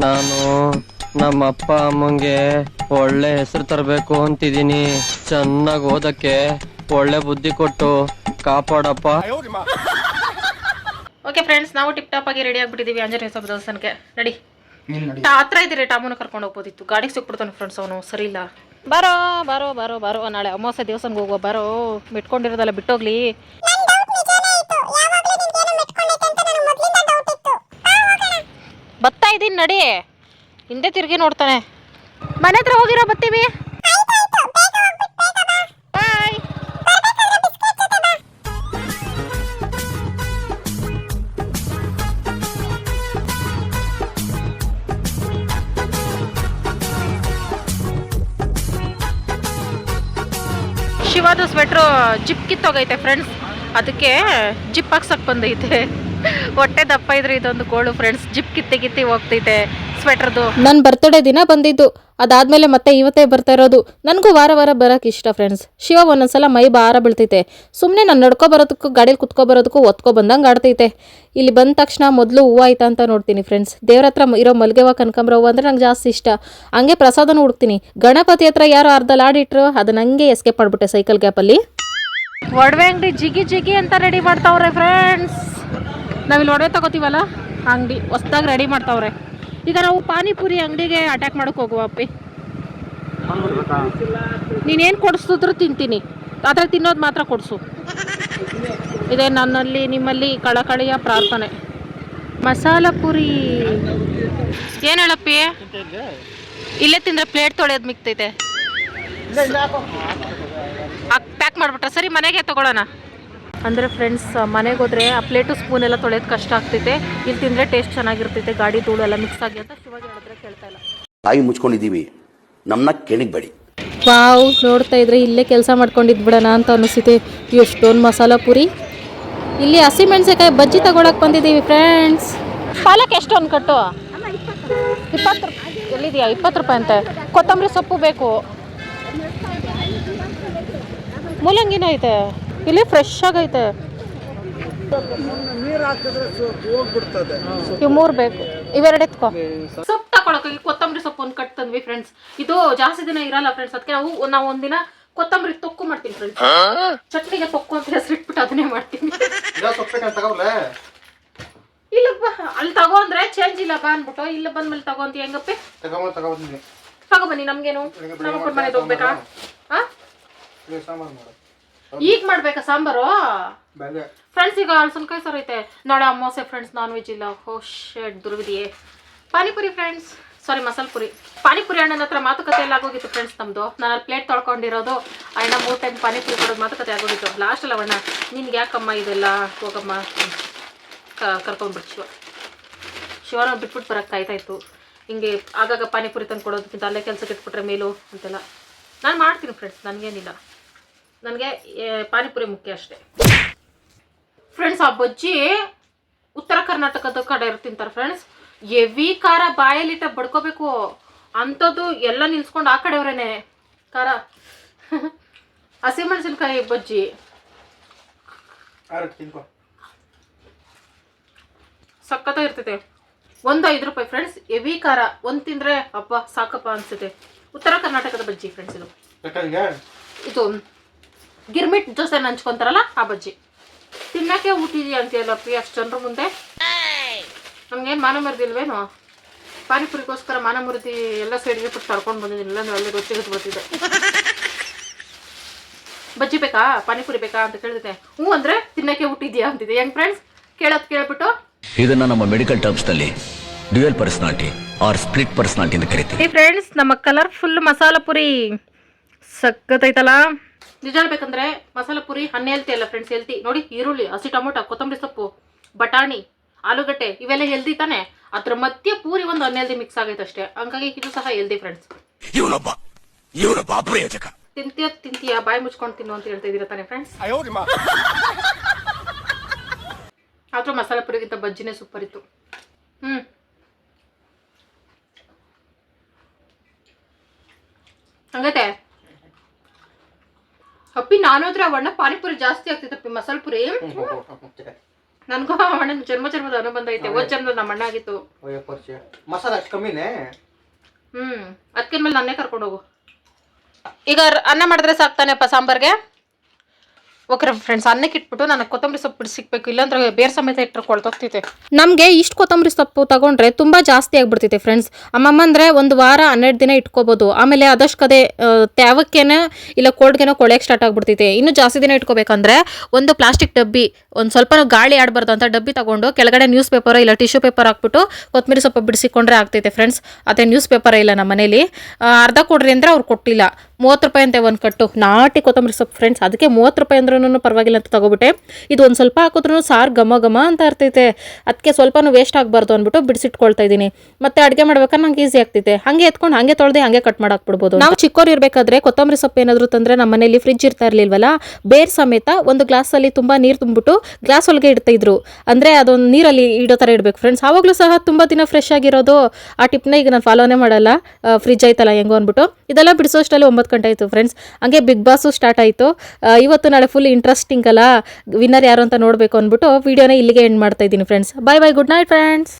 ನಾನು ನಮ್ಮ ಅಪ್ಪ ಅಮ್ಮಂಗೆ ಒಳ್ಳೆ ಹೆಸರು ತರಬೇಕು ಅಂತಿದ್ದೀನಿ. ಚೆನ್ನಾಗಿ ಓದಕ್ಕೆ ಒಳ್ಳೆ ಬುದ್ಧಿ ಕೊಟ್ಟು ಕಾಪಾಡಪ್ಪ. ಓಕೆ ಫ್ರೆಂಡ್ಸ್, ನಾವು ಟಿಪ್ ಟಾಪ್ ಆಗಿ ರೆಡಿ ಆಗಿಬಿಟ್ಟಿದ್ದೀವಿ ಆಂಜನೇಯ ಸ್ವಾಮಿ ದೇವಸ್ಥಾನಕ್ಕೆ. ನಡಿ, ಹತ್ರ ಇದ್ದೀರಿ, ಟಾಮೂನ ಕರ್ಕೊಂಡು ಹೋಗ್ಬೋದಿತ್ತು. ಗಾಡಿಗೆ ಸಿಕ್ಬಿಡ್ತಾನೆ ಫ್ರೆಂಡ್ಸ್, ಅವನು ಸರಿ ಇಲ್ಲ. ಬಾರೋ ಬಾರೋ ಬಾರೋ ಬಾರೋ, ನಾಳೆ ಅಮಾವಾಸ್ಯೆ ದೇವಸ್ಥಾನಕ್ಕೆ ಹೋಗುವ. ಬಾರೋ, ಮಿಟ್ಕೊಂಡಿರೋದಲ್ಲ ಬಿಟ್ಟೋಗ್ಲಿ. ಬರ್ತಾ ಇದ್ದೀನಿ ನಡಿ. ಹಿಂದೆ ತಿರುಗಿ ನೋಡ್ತಾನೆ. ಮನೆ ಹತ್ರ ಹೋಗಿರೋ, ಬರ್ತೀವಿ. ಬಾಯ್. ಶಿವಾದು ಸ್ವೆಟ್ರು ಜಿಪ್ ಕಿತ್ತೋಗೈತೆ ಫ್ರೆಂಡ್ಸ್, ಅದಕ್ಕೆ ಜಿಪ್ ಹಾಕ್ಸಕ್ಕೆ ಬಂದೈತೆ. ಹೊಟ್ಟೆ ದಪ್ಪ ಇದ್ರೆ ಇದೊಂದು ಗೋಳು ಫ್ರೆಂಡ್ಸ್. ಜಿಪ್ ಕಿತ್ತಿ ಹೋಗ್ತೈತೆ ಸ್ವೆಟರ್ದು. ನನ್ನ ಬರ್ತಡೇ ದಿನ ಬಂದಿದ್ದು, ಅದಾದ್ಮೇಲೆ ಮತ್ತೆ ಇವತ್ತೇ ಬರ್ತಾ ಇರೋದು. ನನಗೂ ವಾರ ಬರೋಕೆ ಇಷ್ಟ ಫ್ರೆಂಡ್ಸ್. ಶಿವ ಒಂದೊಂದ್ಸಲ ಮೈ ಭಾರ ಬೀಳ್ತೈತೆ. ಸುಮ್ಮನೆ ನಾನು ನಡ್ಕೊ ಬರೋದಕ್ಕೂ ಗಾಡೀಲಿ ಕುತ್ಕೊ ಬರೋದಕ್ಕೂ ಒತ್ಕೊ ಬಂದಂಗೆ ಆಡ್ತೈತೆ. ಇಲ್ಲಿ ಬಂದ ತಕ್ಷಣ ಮೊದಲು ಹೂವು ಆಯ್ತಾ ಅಂತ ನೋಡ್ತೀನಿ ಫ್ರೆಂಡ್ಸ್. ದೇವ್ರ ಹತ್ರ ಇರೋ ಮಲ್ಗೆ ಹೂವು ಕನಕಾಂಬರ ಹೂವು ಅಂದರೆ ನಂಗೆ ಜಾಸ್ತಿ ಇಷ್ಟ. ಹಂಗೆ ಪ್ರಸಾದನೂ ಹುಡುಕ್ತೀನಿ. ಗಣಪತಿ ಹತ್ರ ಯಾರೋ ಅರ್ಧ ಲಾಡಿಟ್ರು, ಅದನ್ನ ಹಂಗೆ ಎಸ್ಕೇಪ್ ಮಾಡಿಬಿಟ್ಟೆ ಸೈಕಲ್ ಗ್ಯಾಪಲ್ಲಿ. ಒಡವೆ ಅಂಗಡಿ ಜಿಗಿ ಅಂತ ರೆಡಿ ಮಾಡ್ತಾವ್ರೆ ಫ್ರೆಂಡ್ಸ್. ನಾವಿಲ್ಲಿ ಒಡವೆ ತಗೋತೀವಲ್ಲ, ಅಂಗಡಿ ಹೊಸ್ದಾಗಿ ರೆಡಿ ಮಾಡ್ತಾವ್ರೆ. ಈಗ ನಾವು ಪಾನಿಪುರಿ ಅಂಗಡಿಗೆ ಅಟ್ಯಾಕ್ ಮಾಡೋಕೆ ಹೋಗುವ ಅಪ್ಪಿ. ನೀನೇನು ಕೊಡಿಸಿದ್ರು ತಿಂತೀನಿ, ಆದರೆ ತಿನ್ನೋದು ಮಾತ್ರ ಕೊಡಿಸು. ಇದೇ ನನ್ನಲ್ಲಿ ನಿಮ್ಮಲ್ಲಿ ಕಳಕಳಿಯ ಪ್ರಾರ್ಥನೆ. ಮಸಾಲ ಪುರಿ ಏನು ಹೇಳಪ್ಪಿ? ಇಲ್ಲೇ ತಿಂದರೆ ಪ್ಲೇಟ್ ತೊಳೆಯೋದು ಮಿಕ್ತೈತೆ. ಪ್ಯಾಕ್ ಮಾಡಿಬಿಟ್ರೆ ಸರಿ, ಮನೆಗೆ ತಗೊಳ್ಳೋಣ. ಅಂದರೆ ಫ್ರೆಂಡ್ಸ್, ಮನೆಗೆ ಹೋದ್ರೆ ಆ ಪ್ಲೇಟು ಸ್ಪೂನ್ ಎಲ್ಲ ತೊಳೆಯೋದು ಕಷ್ಟ ಆಗ್ತೈತೆ. ಇಲ್ಲಿ ತಿಂದರೆ ಟೇಸ್ಟ್ ಚೆನ್ನಾಗಿರ್ತೈತೆ. ಗಾಡಿ ಧೂಳು ಎಲ್ಲ ಮಿಕ್ಸ್ ಆಗಿ ಅಂತ ಶಿವಾಗಿ ಹೇಳಿದ್ರೆ ಕೇಳ್ತಾ ಇಲ್ಲ. ಬಾಯಿ ಮುಚ್ಕೊಂಡಿದ್ದೀವಿ, ನಮ್ಮನ್ನ ಕೆಣಿಗ್ಬೇಡಿ. ವಾವ್, ನೋಡ್ತಾ ಇದ್ರೆ ಇಲ್ಲೇ ಕೆಲಸ ಮಾಡ್ಕೊಂಡಿದ್ದು ಬಿಡೋಣ ಅಂತ ಅನಿಸುತ್ತೆ. ಎಷ್ಟೊಂದು ಮಸಾಲ ಪುರಿ. ಇಲ್ಲಿ ಹಸಿಮೆಣಸಿಕಾಯಿ ಬಜ್ಜಿ ತಗೊಳಕ್ಕೆ ಬಂದಿದ್ದೀವಿ ಫ್ರೆಂಡ್ಸ್. ಪಾಲಕ್ ಎಷ್ಟೊಂದು ಕಟ್ಟು? 20 ಎಲ್ಲಿದೆಯಾ? 20 ರೂಪಾಯಿ ಅಂತೆ. ಕೊತ್ತಂಬರಿ ಸೊಪ್ಪು ಬೇಕು. ಮೂಲಂಗಿನ ಐತೆ ಇಲ್ಲಿ, ಫ್ರೆಶ್ ಆಗೈತೆ. ಇವು 3 ಬೇಕು, ಇವೆರಡು ಎತ್ಕೋ. ಸೊಪ್ಪು ತಗೊಳಕ್ಕೆ ಕೊತ್ತಂಬರಿ ಸೊಪ್ಪು ಒಂದು ಕಟ್ ತಂದ್ವಿ ಫ್ರೆಂಡ್ಸ್. ಇದು ಜಾಸ್ತಿ ದಿನ ಇರಲ್ಲ ಫ್ರೆಂಡ್ಸ್, ಅದಕ್ಕೆ ನಾವು ಒಂದಿನ ಕೊತ್ತಂಬರಿ ತೊಕ್ಕು ಮಾಡ್ತೀನಿ ಫ್ರೆಂಡ್ಸ್. ಚಟ್ನಿಗೆ ತೊಕ್ಕು ಅಂತ ಹೆಸರಿಟ್ಬಿಟ್ಟು ಅದನ್ನೇ ಮಾಡ್ತೀನಿ. ಇಲ್ಲ ಅಲ್ಲಿ ತಗೋ ಅಂದ್ರೆ ಚೇಂಜ್ ಇಲ್ಲ ಬಾ ಅನ್ಬಿಟ್ಟು, ಇಲ್ಲ ಬಂದ್ಮೇಲೆ ತಗೋಂತಿ ಹೆಂಗಪ್ಪಿ? ತಗೊಬನ್ನಿ, ನಮ್ಗೇನು ನಮ್ಮ ಮನೆಗೆ ಹೋಗ್ಬೇಕಾ? ಈಗ ಮಾಡ್ಬೇಕಾ ಸಾಂಬಾರು ಫ್ರೆಂಡ್ಸ್? ಈಗ ಅಳಸನಕಾಯಿ ಸರ್ ಐತೆ, ನಾಳೆ ಅಮಾವಾಸ್ಯೆ ಫ್ರೆಂಡ್ಸ್, ನಾನ್ ವೆಜ್ ಇಲ್ಲ. ಹೋ ಶೆಡ್ ದುರ್ವಿದಿಯೇ. ಪಾನಿಪುರಿ ಫ್ರೆಂಡ್ಸ್, ಸಾರಿ ಮಸಾಲ ಪುರಿ. ಪಾನಿಪುರಿ ಅಣ್ಣನ ಹತ್ರ ಮಾತುಕತೆ ಎಲ್ಲ ಆಗೋಗಿತ್ತು ಫ್ರೆಂಡ್ಸ್ ನಮ್ಮದು. ನಾನು ಅಲ್ಲಿ ಪ್ಲೇಟ್ ತೊಳ್ಕೊಂಡಿರೋದು, ಅಣ್ಣ 3 ಟೈಮ್ ಪಾನಿಪುರಿ ಕೊಡೋದು ಮಾತುಕತೆ ಆಗೋಗಿತ್ತು. ಲಾಸ್ಟ್ ಅಲ್ಲ ಅಣ್ಣ, ನಿನ್ಗೆ ಯಾಕಮ್ಮ ಇದೆಲ್ಲ, ಹೋಗಮ್ಮ ಕರ್ಕೊಂಡ್ಬಿಟ್ಟು ಶಿವನ ಬಿಟ್ಬಿಟ್ಟು ಬರೋಕ್ಕೆ ಕಾಯ್ತಾಯಿತ್ತು. ಹಿಂಗೆ ಆಗಾಗ ಪಾನಿಪುರಿ ತಂದು ಕೊಡೋದಕ್ಕಿಂತ ಅಲ್ಲೇ ಕೆಲಸಕ್ಕೆ ಇಟ್ಬಿಟ್ರೆ ಮೇಲು ಅಂತೆಲ್ಲ. ನಾನು ಮಾಡ್ತೀನಿ ಫ್ರೆಂಡ್ಸ್, ನನಗೇನಿಲ್ಲ. ನನಗೆ ಪಾನಿಪುರಿ ಮುಖ್ಯ ಅಷ್ಟೇ ಫ್ರೆಂಡ್ಸ್. ಆ ಬಜ್ಜಿ ಉತ್ತರ ಕರ್ನಾಟಕದ ಕಡೆ ತಿಂತಾರೆ ಫ್ರೆಂಡ್ಸ್. ಎವಿ ಖಾರ, ಬಾಯಲ್ಲಿಟ್ಟ ಬಡ್ಕೋಬೇಕು ಅಂಥದ್ದು. ಎಲ್ಲ ನಿಲ್ಸ್ಕೊಂಡು ಆ ಕಡೆಯವ್ರೇನೆ ಖಾರ. ಹಸಿಮೆಣಸಿನ್ಕಾಯಿ ಬಜ್ಜಿ ಸಖತ್ತಾಗಿರ್ತೈತೆ. ಒಂದು 5 ರೂಪಾಯಿ ಫ್ರೆಂಡ್ಸ್. ಹೆವಿ ಖಾರ. ಒಂದು ತಿಂದರೆ ಅಪ್ಪ ಸಾಕಪ್ಪ ಅನಿಸುತ್ತೆ. ಉತ್ತರ ಕರ್ನಾಟಕದ ಬಜ್ಜಿ ಫ್ರೆಂಡ್ಸ್ ಇದು. ಇದು ಗಿರ್ಮಿಟ್ ದೋಸೆ ಹಂಚ್ಕೊಂತಾರಲ್ಲ ಆ ಬಜ್ಜಿ. ತಿನ್ನಕ್ಕೆ ಊಟಿದೆಯಾ ಅಂತೀಯಲ್ಲ ಪ್ರಿಯ ಅಷ್ಟು ಜನರ ಮುಂದೆ. ನಮ್ಗೇನು ಮಾನ ಮರಿದಿಲ್ವೇನೋ. ಪಾನಿಪುರಿಗೋಸ್ಕರ ಮಾನ ಮರಿದಿ ಎಲ್ಲ ಸೈಡ್ಗೆ ಬಿಟ್ಟು ತರ್ಕೊಂಡು ಬಂದಿದ್ದೀನಿ. ಇಲ್ಲಾಂದ್ರೆ ಅಲ್ಲಿ ಗೊತ್ತಿಗೆ ಬರ್ತಿದ್ದೆ. ಬಜ್ಜಿ ಬೇಕಾ ಪಾನಿಪುರಿ ಬೇಕಾ ಅಂತ ಕೇಳಿದೆ. ಹ್ಞೂ ಅಂದರೆ ತಿನ್ನಕ್ಕೆ ಊಟಿದ್ಯಾ ಅಂತಿದೆ. ಹೆಂಗ್ ಫ್ರೆಂಡ್ಸ್ ಕೇಳ್ಬಿಟ್ಟು ಇದನ್ನ ನಮ್ಮ ಮೆಡಿಕಲ್ ಟರ್ಮ್ಸ್ ನಲ್ಲಿ dual personality or split personality ಅಂತ ಕರಿತೀವಿ. ಫ್ರೆಂಡ್ಸ್ ನಮ್ಮ ಕಲರ್ಫುಲ್ ಮಸಾಲ ಪುರಿ ಸಕ್ಕತ್ತೈತಲ್ಲ. ನಿಜ ಹೇಳ್ಬೇಕಂದ್ರೆ ಮಸಾಲ ಪುರಿ ಹೆಲ್ತಿ ಅಲ್ಲ ಫ್ರೆಂಡ್ಸ್. ಹೆಲ್ತಿ ನೋಡಿ. ಈರುಳ್ಳಿ, ಹಸಿ ಟೊಮೊಟೊ, ಕೊತ್ತಂಬರಿ ಸೊಪ್ಪು, ಬಟಾಣಿ, ಆಲೂಗಡ್ಡೆ ಇವೆಲ್ಲ ಹೆಲ್ದಿ ತಾನೆ. ಅದ್ರ ಮಧ್ಯೆ ಪೂರಿ ಒಂದು ಅನ್ಹೆಲ್ದಿ ಮಿಕ್ಸ್ ಆಗೈತೆ ಅಷ್ಟೇ. ಹಂಗಾಗಿ ಇದು ಸಹ ಹೆಲ್ದಿ ಫ್ರೆಂಡ್ಸ್. ತಿಂತೀಯ ಬಾಯಿ ಮುಚ್ಕೊಂಡು ತಿನ್ನು ಅಂತ ಹೇಳ್ತಾ ಇದೀರ ತಾನೆ ಫ್ರೆಂಡ್ಸ್. ಆದ್ರೂ ಮಸಾಲ ಪುರಿಗಿಂತ ಬಜ್ಜಿನೇ ಸೂಪರ್ ಇತ್ತು. ಹಂಗೈತೆ ಅಪ್ಪಿ. ನಾನು ಹೋದ್ರೆ ಅವಣ್ಣ ಪಾನಿಪುರಿ ಜಾಸ್ತಿ ಆಗ್ತಿತ್ತಪ್ಪಿ ಮಸಾಲ ಪುರಿ. ನನ್ಗೂ ಅವಣ್ಣ ಜನ್ಮದ ಅನುಬಂಧ ಐತೆ. ಹೋದ್ ಜನ್ಮದ ನಮ್ಮ ಅಣ್ಣ ಆಗಿತ್ತು. ಮಸಾಲ ಅಷ್ಟು ಕಮ್ಮಿನೇ. ಅದಕ್ಕೆ ಮೇಲೆ ನನ್ನೇ ಕರ್ಕೊಂಡು ಹೋಗು. ಈಗ ಅನ್ನ ಮಾಡಿದ್ರೆ ಸಾಕ್ತಾನೆಪ್ಪ ಸಾಂಬಾರ್ಗೆ. ಓಕೆ ಫ್ರೆಂಡ್ಸ್, ಅನ್ನಕ್ಕೆ ಇಟ್ಬಿಟ್ಟು ನನಗೆ ಕೊತ್ತಂಬರಿ ಸೊಪ್ಪು ಸಿಕ್ಬೇಕು. ಇಲ್ಲಾಂದ್ರೆ ಬೇರೆ ಸಮೇತ ಇಟ್ಟರೆ ಕೊಳ್ತೋಗ್ತೈತೆ. ನಮಗೆ ಇಷ್ಟು ಕೊತ್ತಂಬರಿ ಸೊಪ್ಪು ತಗೊಂಡ್ರೆ ತುಂಬ ಜಾಸ್ತಿ ಆಗಿಬಿಡ್ತೈತೆ ಫ್ರೆಂಡ್ಸ್. ಅಮ್ಮಮ್ಮ ಅಂದರೆ 1 ವಾರ 12 ದಿನ ಇಟ್ಕೋಬೋದು. ಆಮೇಲೆ ಅದಷ್ಟು ಕದೆ ತ್ಯಾವಕ್ಕೇನೆ ಇಲ್ಲ ಕೋಲ್ಡ್ಗೇನೋ ಕೊಳೆಯಕ್ಕೆ ಸ್ಟಾರ್ಟ್ ಆಗಿಬಿಡ್ತೈತೆ. ಇನ್ನೂ ಜಾಸ್ತಿ ದಿನ ಇಟ್ಕೋಬೇಕಂದ್ರೆ ಒಂದು ಪ್ಲಾಸ್ಟಿಕ್ ಡಬ್ಬಿ, ಒಂದು ಸ್ವಲ್ಪ ಗಾಳಿ ಆಡಬಾರ್ದು ಅಂತ ಡಬ್ಬಿ ತಗೊಂಡು ಕೆಳಗಡೆ ನ್ಯೂಸ್ ಪೇಪರ್ ಇಲ್ಲ ಟಿಶ್ಯೂ ಪೇಪರ್ ಹಾಕ್ಬಿಟ್ಟು ಕೊತ್ತಂಬರಿ ಸೊಪ್ಪು ಬಿಡಿಸಿಕೊಂಡ್ರೆ ಆಗ್ತೈತೆ ಫ್ರೆಂಡ್ಸ್. ಅದೇ ನ್ಯೂಸ್ ಪೇಪರ್ ಇಲ್ಲ ನಮ್ಮ ಮನೇಲಿ. ಅರ್ಧ ಕೊಡ್ರಿ ಅಂದರೆ ಅವ್ರು ಕೊಟ್ಟಿಲ್ಲ. 30 ರೂಪಾಯಿ ಅಂತೆ ಒಂದು ಕಟ್ಟು ನಾಟಿ ಕೊತ್ತಂಬರಿ ಸೊಪ್ಪು ಫ್ರೆಂಡ್ಸ್. ಅದಕ್ಕೆ 30 ರೂಪಾಯಿ ಅಂದ್ರೂ ಪರವಾಗಿಲ್ಲ ಅಂತ ತಗೋಬಿಟ್ಟೆ. ಇದು ಒಂದು ಸ್ವಲ್ಪ ಹಾಕಿದ್ರೂ ಸಾರು ಘಮ ಘಮ ಅಂತ ಇರ್ತೈತೆ. ಅದಕ್ಕೆ ಸ್ವಲ್ಪನೂ ವೇಸ್ಟ್ ಆಗಬಾರ್ದು ಅಂದ್ಬಿಟ್ಟು ಬಿಡಿಸಿಟ್ಕೊಳ್ತಾ ಇದ್ದೀನಿ. ಮತ್ತೆ ಅಡುಗೆ ಮಾಡ್ಬೇಕಾದ್ರೆ ನಂಗೆ ಈಸಿ ಆಗ್ತೈತೆ. ಹಾಗೆ ಎತ್ಕೊಂಡು ಹಾಗೆ ತೊಳೆದು ಹಾಗೆ ಕಟ್ ಮಾಡಾಕ್ಬಿಡ್ಬೋದು. ನಾವು ಚಿಕ್ಕವ್ರು ಇರಬೇಕಾದ್ರೆ ಕೊತ್ತಂಬರಿ ಸೊಪ್ಪು ಏನಾದರೂ ತಂದರೆ ನಮ್ಮ ಮನೇಲಿ ಫ್ರಿಜ್ ಇರ್ತಾ ಇರಲಿಲ್ವಲ್ಲ, ಬೇರ್ ಸಮೇತ ಒಂದು ಗ್ಲಾಸಲ್ಲಿ ತುಂಬ ನೀರು ತುಂಬಿಬಿಟ್ಟು ಗ್ಲಾಸ್ ಒಳಗೆ ಇಡ್ತಾ ಇದ್ರು. ಅಂದರೆ ಅದೊಂದು ನೀರಲ್ಲಿ ಇಡೋ ಥರ ಇಡಬೇಕು ಫ್ರೆಂಡ್ಸ್. ಆವಾಗಲೂ ಸಹ ತುಂಬ ದಿನ ಫ್ರೆಶ್ ಆಗಿರೋದು. ಆ ಟಿಪ್ನ ಈಗ ನಾನು ಫಾಲೋನೇ ಮಾಡಲ್ಲ. ಫ್ರಿಜ್ ಆಯ್ತಲ್ಲ ಹೆಂಗೋ ಅಂದ್ಬಿಟ್ಟು. ಇದೆಲ್ಲ ಬಿಡಿಸೋಷ್ಟರಲ್ಲಿ 9 ಗಂಟೆ ಆಯಿತು ಫ್ರೆಂಡ್ಸ್. ಹಂಗೆ ಬಿಗ್ ಬಾಸು ಸ್ಟಾರ್ಟ್ ಆಯಿತು. ಇವತ್ತು ನಾಳೆ ಫುಲ್ ಇಂಟ್ರೆಸ್ಟಿಂಗ್ ಅಲ್ಲ. ವಿನ್ನರ್ ಯಾರು ಅಂತ ನೋಡಬೇಕು ಅಂದ್ಬಿಟ್ಟು ವಿಡಿಯೋನ ಇಲ್ಲಿಗೆ ಎಂಡ್ ಮಾಡ್ತಾ ಇದ್ದೀನಿ ಫ್ರೆಂಡ್ಸ್. ಬಾಯ್ ಬಾಯ್, ಗುಡ್ ನೈಟ್ ಫ್ರೆಂಡ್ಸ್.